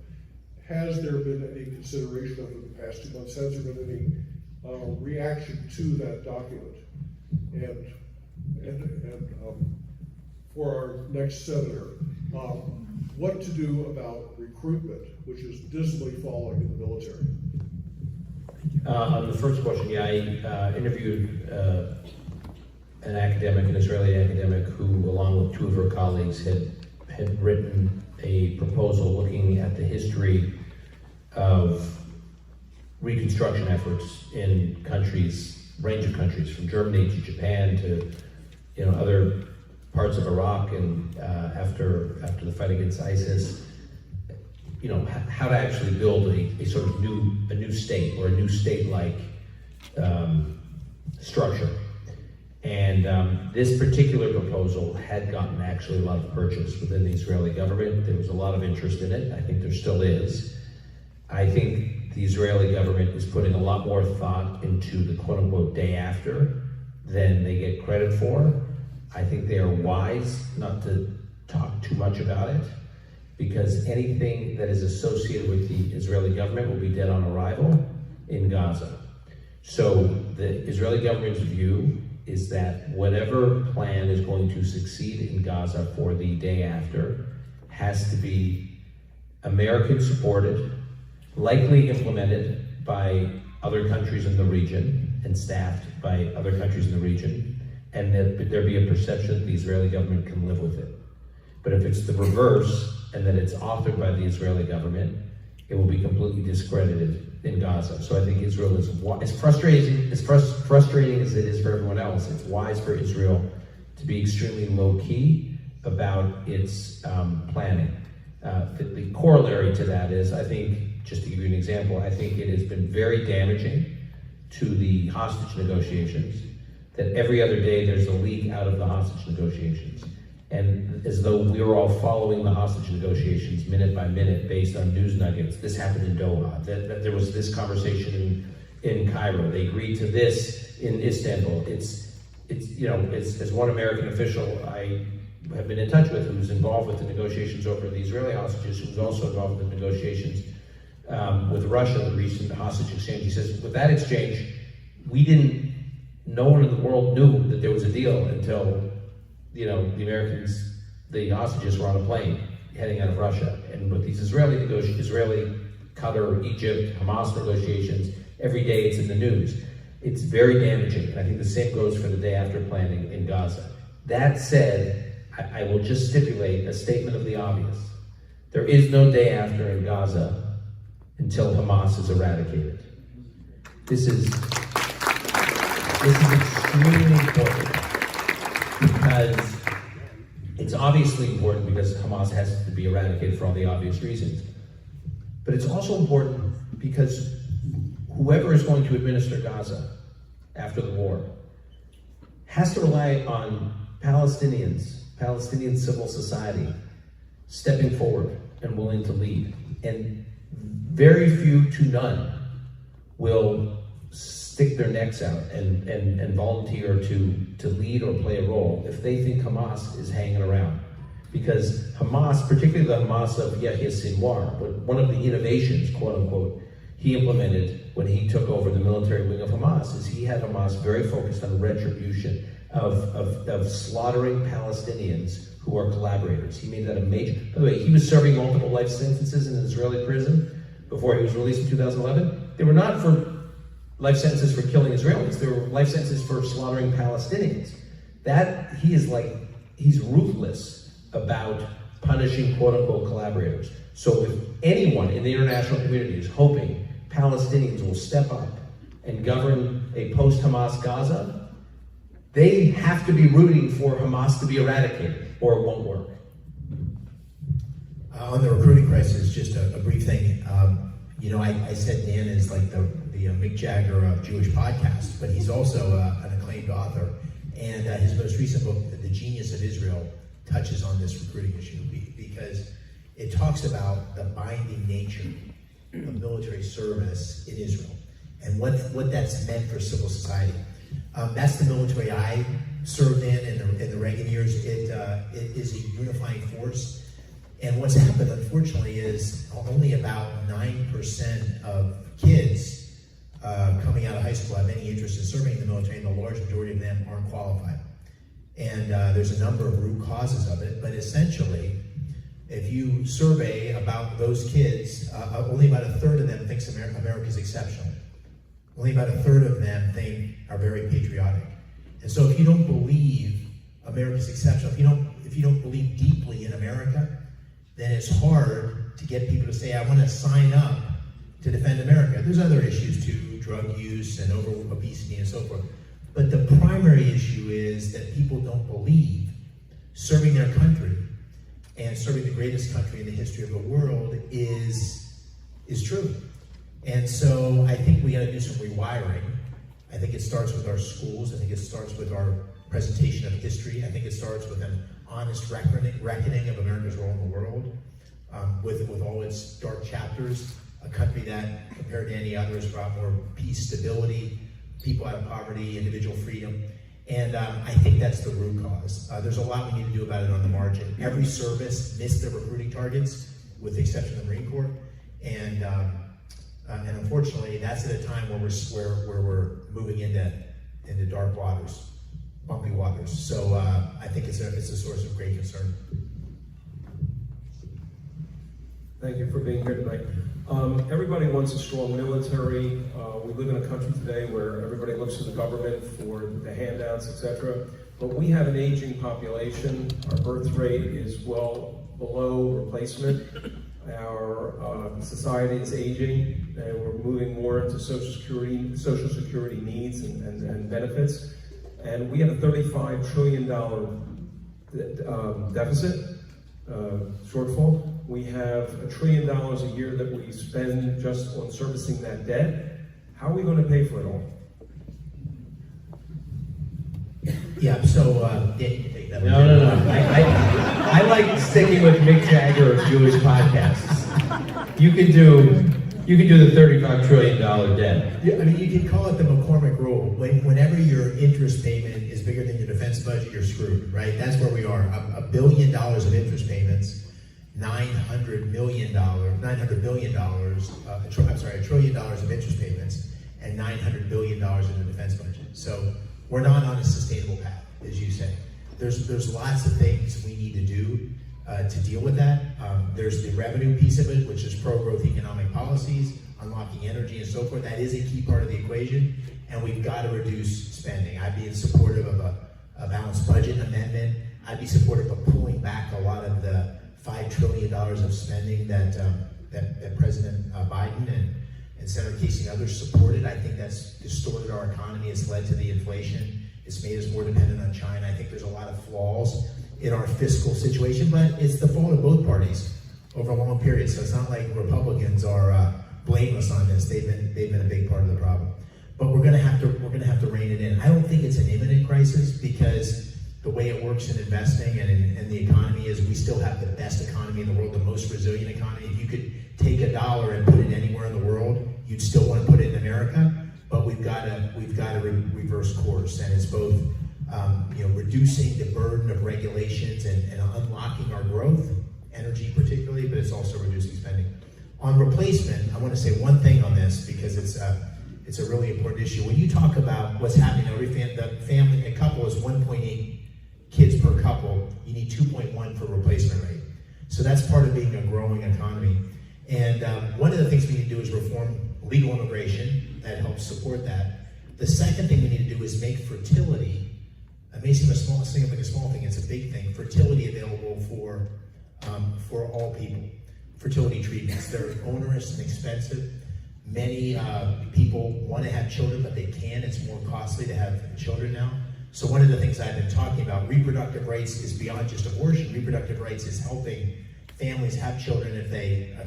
Has there been any consideration over the past 2 months? Has there been any reaction to that document? And for our next senator, what to do about recruitment, which is dismally falling in the military? On the first question, yeah, I interviewed an academic, an Israeli academic, who, along with two of her colleagues, had written a proposal looking at the history of reconstruction efforts in countries, range of countries, from Germany to Japan to other parts of Iraq, and after the fight against ISIS, how to actually build a sort of new state, or a new state-like structure. And this particular proposal had gotten actually a lot of purchase within the Israeli government. There was a lot of interest in it. I think there still is. I think the Israeli government is putting a lot more thought into the quote-unquote day after than they get credit for. I think they are wise not to talk too much about it, because anything that is associated with the Israeli government will be dead on arrival in Gaza. So the Israeli government's view is that whatever plan is going to succeed in Gaza for the day after has to be American supported, likely implemented by other countries in the region and staffed by other countries in the region, and that there be a perception that the Israeli government can live with it. But if it's the reverse, and that it's authored by the Israeli government, it will be completely discredited in Gaza. So I think Israel is, as frustrating as it is for everyone else, it's wise for Israel to be extremely low-key about its planning. The corollary to that is, I think, just to give you an example, I think it has been very damaging to the hostage negotiations that every other day there's a leak out of the hostage negotiations. And as though we were all following the hostage negotiations minute by minute based on news nuggets. This happened in Doha, that there was this conversation in Cairo. They agreed to this in Istanbul. It's as one American official I have been in touch with, who's involved with the negotiations over the Israeli hostages, who was also involved in the negotiations with Russia, the recent hostage exchange. He says, with that exchange, no one in the world knew that there was a deal until the Americans, the hostages, were on a plane heading out of Russia. And with these Israeli, Qatar, Egypt, Hamas negotiations, every day it's in the news. It's very damaging, and I think the same goes for the day after planning in Gaza. That said, I will just stipulate a statement of the obvious. There is no day after in Gaza until Hamas is eradicated. This is extremely important because it's obviously important because Hamas has to be eradicated for all the obvious reasons. But it's also important because whoever is going to administer Gaza after the war has to rely on Palestinian civil society stepping forward and willing to lead. And very few to none will stick their necks out and volunteer to lead or play a role if they think Hamas is hanging around. Because Hamas, particularly the Hamas of Yahya Sinwar, one of the innovations, quote unquote, he implemented when he took over the military wing of Hamas is he had Hamas very focused on retribution of slaughtering Palestinians who are collaborators. He made that a major, by the way, he was serving multiple life sentences in an Israeli prison before he was released in 2011. They were not for life sentences for killing Israelis, they were life sentences for slaughtering Palestinians. That, he's ruthless about punishing quote unquote collaborators. So if anyone in the international community is hoping Palestinians will step up and govern a post-Hamas Gaza, they have to be rooting for Hamas to be eradicated, or it won't work. On the recruiting crisis, just a brief thing. I said Dan is like the Mick Jagger of Jewish podcasts, but he's also an acclaimed author. And his most recent book, The Genius of Israel, touches on this recruiting issue because it talks about the binding nature of military service in Israel and what that's meant for civil society. That's the military I served in the Reagan years. It is a unifying force. And what's happened, unfortunately, is only about 9% of kids coming out of high school have any interest in serving in the military, and the large majority of them aren't qualified. And there's a number of root causes of it, but essentially, if you survey about those kids, only about a third of them thinks America's exceptional. Only about a third of them are very patriotic. And so if you don't believe America's exceptional, if you don't believe deeply in America, then it's hard to get people to say, I want to sign up to defend America. There's other issues too, drug use and obesity and so forth. But the primary issue is that people don't believe serving their country and serving the greatest country in the history of the world is true. And so I think we got to do some rewiring. I think it starts with our schools. I think it starts with our presentation of history. I think it starts with an honest reckoning of America's role in the world, with all its dark chapters, a country that, compared to any other, has brought more peace, stability, people out of poverty, individual freedom. And I think that's the root cause. There's a lot we need to do about it on the margin. Every service missed their recruiting targets, with the exception of the Marine Corps. And unfortunately, that's at a time where we're moving into dark waters, bumpy waters. So I think it's a source of great concern. Thank you for being here tonight. Everybody wants a strong military. We live in a country today where everybody looks to the government for the handouts, etc. But we have an aging population. Our birth rate is well below replacement. Our society is aging, and we're moving more into Social Security needs and benefits. And we have a $35 trillion deficit, shortfall. We have $1 trillion a year that we spend just on servicing that debt. How are we going to pay for it all? Yeah, so Dan, you can take that one. No. I like sticking with Mick Jagger of Jewish podcasts. You can do the $35 trillion debt. Yeah, I mean, you can call it the McCormick rule. Whenever your interest payment is bigger than your defense budget, you're screwed, right? That's where we are. $1 billion of interest payments, $1 trillion of interest payments, and $900 billion in the defense budget. So we're not on a sustainable path, as you say. There's lots of things we need to do to deal with that. There's the revenue piece of it, which is pro-growth economic policies, unlocking energy and so forth. That is a key part of the equation, and we've got to reduce spending. I'd be in supportive of a balanced budget amendment. I'd be supportive of pulling back a lot of the $5 trillion of spending that President Biden and Senator Casey and others supported. I think that's distorted our economy. It's led to the inflation. It's made us more dependent on China. I think there's a lot of flaws in our fiscal situation, but it's the fault of both parties over a long period. So it's not like Republicans are blameless on this. They've been a big part of the problem. But we're going to have to rein it in. I don't think it's an imminent crisis because the way it works in investing and the economy is we still have the best economy in the world, the most resilient economy. If you could take a dollar and put it anywhere in the world, you'd still want to put it in America. But we've got to reverse course, and it's both reducing the burden of regulations and unlocking our growth, energy particularly, but it's also reducing spending. On replacement, I want to say one thing on this because it's a really important issue. When you talk about what's happening, a couple is 1.8 kids per couple. You need 2.1 for replacement rate. So that's part of being a growing economy. And one of the things we need to do is reform legal immigration. That helps support that. The second thing we need to do is make fertility, it may seem like a small thing, it's a big thing, fertility available for all people. Fertility treatments, they're onerous and expensive. Many people want to have children, but they can't. It's more costly to have children now. So one of the things I've been talking about, reproductive rights is beyond just abortion. Reproductive rights is helping families have children if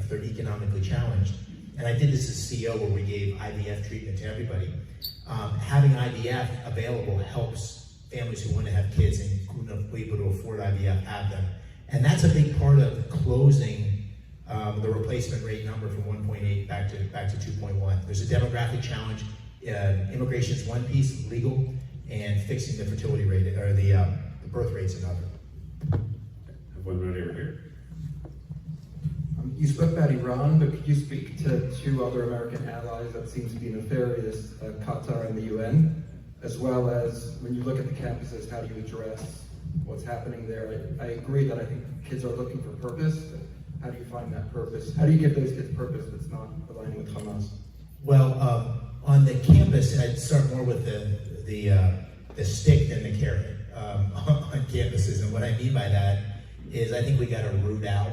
they're economically challenged. And I did this as CEO where we gave IVF treatment to everybody. Having IVF available helps families who want to have kids and couldn't be able to afford IVF have them. And that's a big part of closing the replacement rate number from 1.8 back to 2.1. There's a demographic challenge. Immigration is one piece, legal, and fixing the fertility rate or the birth rate's another. I have one right over here. You spoke about Iran, but could you speak to two other American allies that seem to be nefarious, Qatar and the UN, as well as when you look at the campuses, how do you address what's happening there? I agree that I think kids are looking for purpose, but how do you find that purpose? How do you give those kids purpose that's not aligning with Hamas? Well, on the campus, I'd start more with the stick than the carrot on campuses, and what I mean by that is I think we got to root out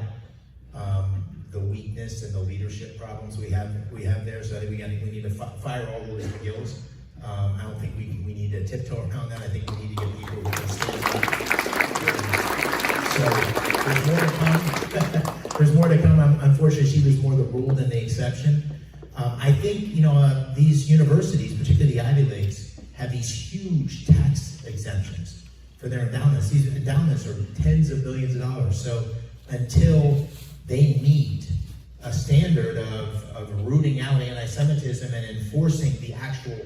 the weakness and the leadership problems we have there. So I think we need to fire all those McGills. I don't think we need to tiptoe around that. I think we need to get people who can stand up. So there's more to come. There's more to come. Unfortunately, she was more the rule than the exception. I think these universities, particularly the Ivy Leagues, have these huge tax exemptions for their endowments. These endowments are tens of billions of dollars. So until they meet a standard of rooting out anti-Semitism and enforcing the actual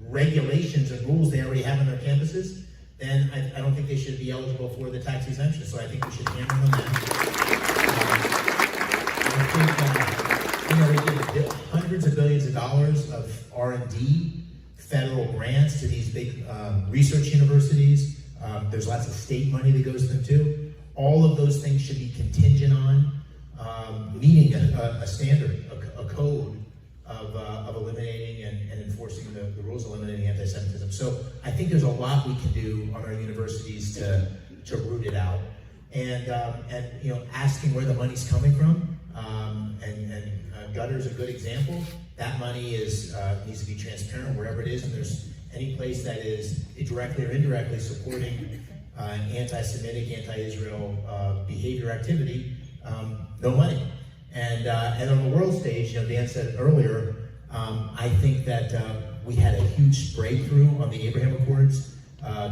regulations and rules they already have on their campuses, then I don't think they should be eligible for the tax exemption. So I think we should hammer them that. I think they give hundreds of billions of dollars of R&D, federal grants to these big research universities. There's lots of state money that goes to them too. All of those things should be contingent on meeting a standard, a code of eliminating and enforcing the rules, eliminating anti-Semitism. So I think there's a lot we can do on our universities to root it out, and asking where the money's coming from. Gutter is a good example. That money needs to be transparent wherever it is, and there's any place that is directly or indirectly supporting anti-Semitic, anti-Israel behavior activity, no money. And on the world stage, Dan said earlier, I think that we had a huge breakthrough on the Abraham Accords.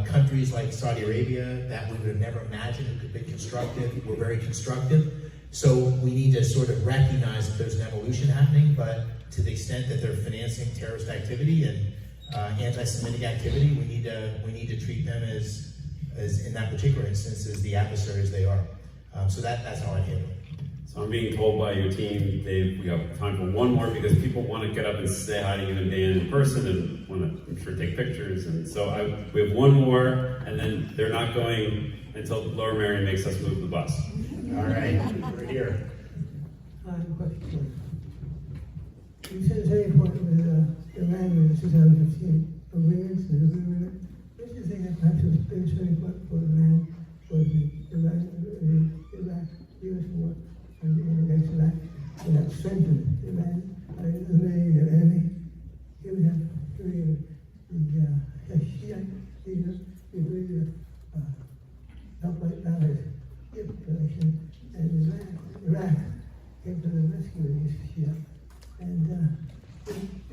Countries like Saudi Arabia that we would have never imagined could be constructive were very constructive. So we need to sort of recognize that there's an evolution happening, but to the extent that they're financing terrorist activity and anti-Semitic activity, we need to treat them as in that particular instance as the adversaries they are. So that's how I handle it. So I'm being told by your team, Dave, we have time for one more because people want to get up and say hi to you and Dan in person and want to, I'm sure, take pictures. And so we have one more, and then they're not going until Laura Marion makes us move the bus. All right, we're here. I have a question. You said at any point with Iran in 2015 agreements, the nuclear agreement, don't you think that perhaps it was a big turning point for Iran, for the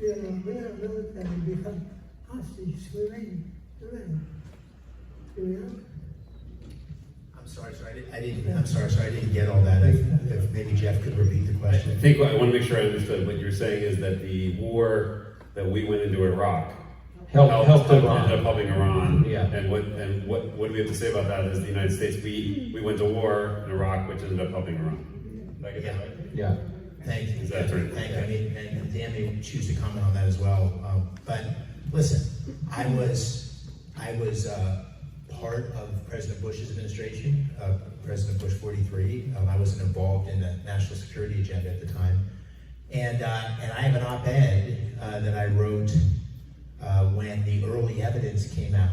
military become hostages within Iran. Do we know? I'm sorry, I didn't get all that. If maybe Jeff could repeat the I question. think I want to make sure I understood what you're saying is that the war that we went into Iraq Helped Iran. ended up helping Iran. Yeah. And what do we have to say about that as the United States? We went to war in Iraq, which ended up helping Iran. Did I get that right? Yeah. Thank you. Is that true? Thank you. I mean, and Dan may choose to comment on that as well. But listen, I was part of President Bush's administration, President Bush 43. I wasn't involved in the national security agenda at the time. And I have an op-ed that I wrote when the early evidence came out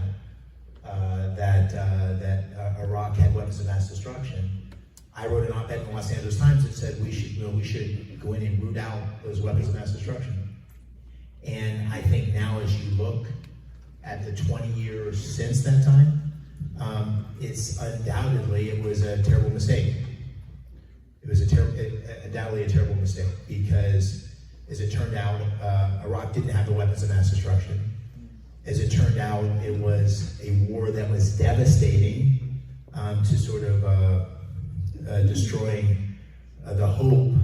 that Iraq had weapons of mass destruction. I wrote an op-ed in the Los Angeles Times that said we should go in and root out those weapons of mass destruction. And I think now, as you look at the 20 years since that time, it's undoubtedly it was a terrible mistake. It was undoubtedly a terrible mistake because, as it turned out, Iraq didn't have the weapons of mass destruction. As it turned out, it was a war that was devastating to sort of destroying the hope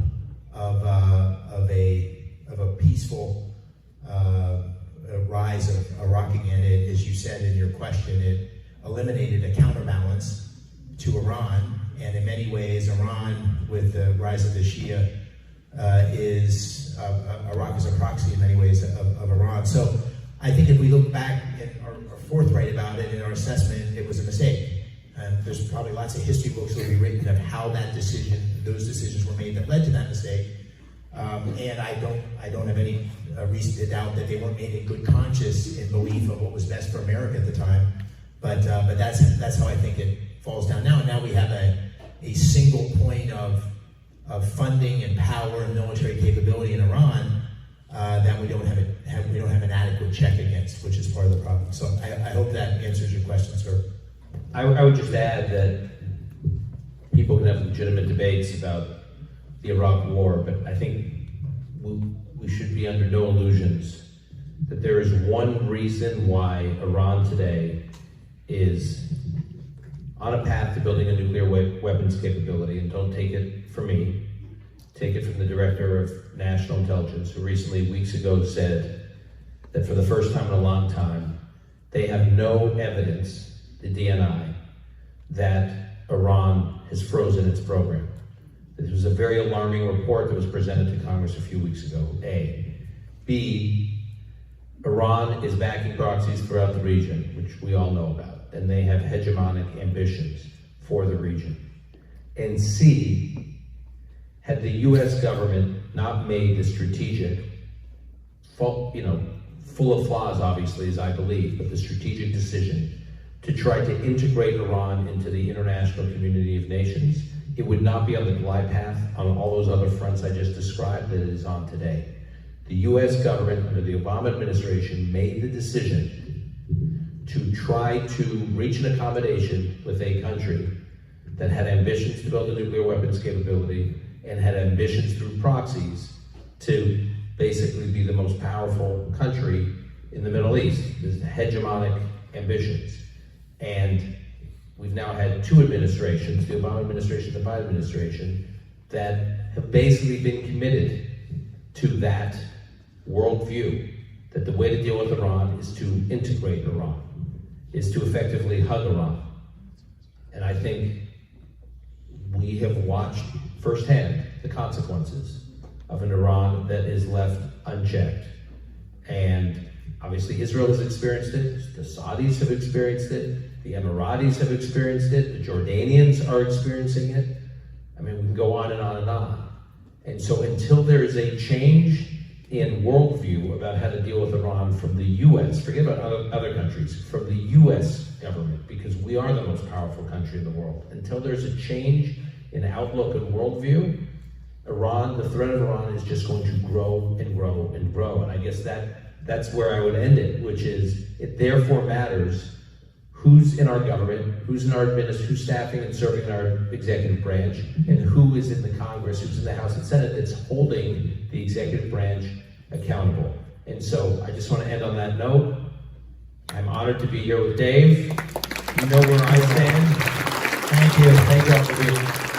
of a peaceful rise of Iraq again. As you said in your question, it eliminated a counterbalance to Iran, and in many ways, Iran, with the rise of the Shia, Iraq is a proxy in many ways of Iran. So I think if we look back and are forthright about it in our assessment, it was a mistake. And there's probably lots of history books that will be written of how those decisions were made that led to that mistake. And I don't have any reason to doubt that they weren't made in good conscience in belief of what was best for America at the time. But that's how I think it falls down now. And now we have a single point of funding and power and military capability in Iran that we don't have an adequate check against, which is part of the problem. So I hope that answers your question, sir. I would just add that people can have legitimate debates about the Iraq War, but I think we should be under no illusions that there is one reason why Iran today is on a path to building a nuclear weapons capability, and don't take it from me, take it from the Director of National Intelligence, who recently, weeks ago, said that for the first time in a long time, they have no evidence, the DNI, that Iran has frozen its program. This was a very alarming report that was presented to Congress a few weeks ago, A. B, Iran is backing proxies throughout the region, which we all know about, and they have hegemonic ambitions for the region. And C, had the US government not made the strategic, full of flaws obviously, as I believe, but the strategic decision to try to integrate Iran into the international community of nations, it would not be on the glide path on all those other fronts I just described that it is on today. The US government under the Obama administration made the decision to try to reach an accommodation with a country that had ambitions to build a nuclear weapons capability and had ambitions through proxies to basically be the most powerful country in the Middle East. There's hegemonic ambitions. And we've now had two administrations, the Obama administration, the Biden administration, that have basically been committed to that worldview, that the way to deal with Iran is to integrate Iran, is to effectively hug Iran. And I think we have watched firsthand the consequences of an Iran that is left unchecked. And obviously Israel has experienced it, the Saudis have experienced it, the Emiratis have experienced it, the Jordanians are experiencing it. I mean, we can go on and on and on. And so until there is a change in worldview about how to deal with Iran from the US, forget about other countries, from the US government, because we are the most powerful country in the world. Until there's a change in outlook and worldview, Iran, the threat of Iran is just going to grow and grow and grow. And I guess that's where I would end it, which is it therefore matters who's in our government, who's in our who's staffing and serving in our executive branch, and who is in the Congress, who's in the House and Senate that's holding the executive branch accountable. And so I just want to end on that note. I'm honored to be here with Dave. You know where I stand. Thank you all for being here.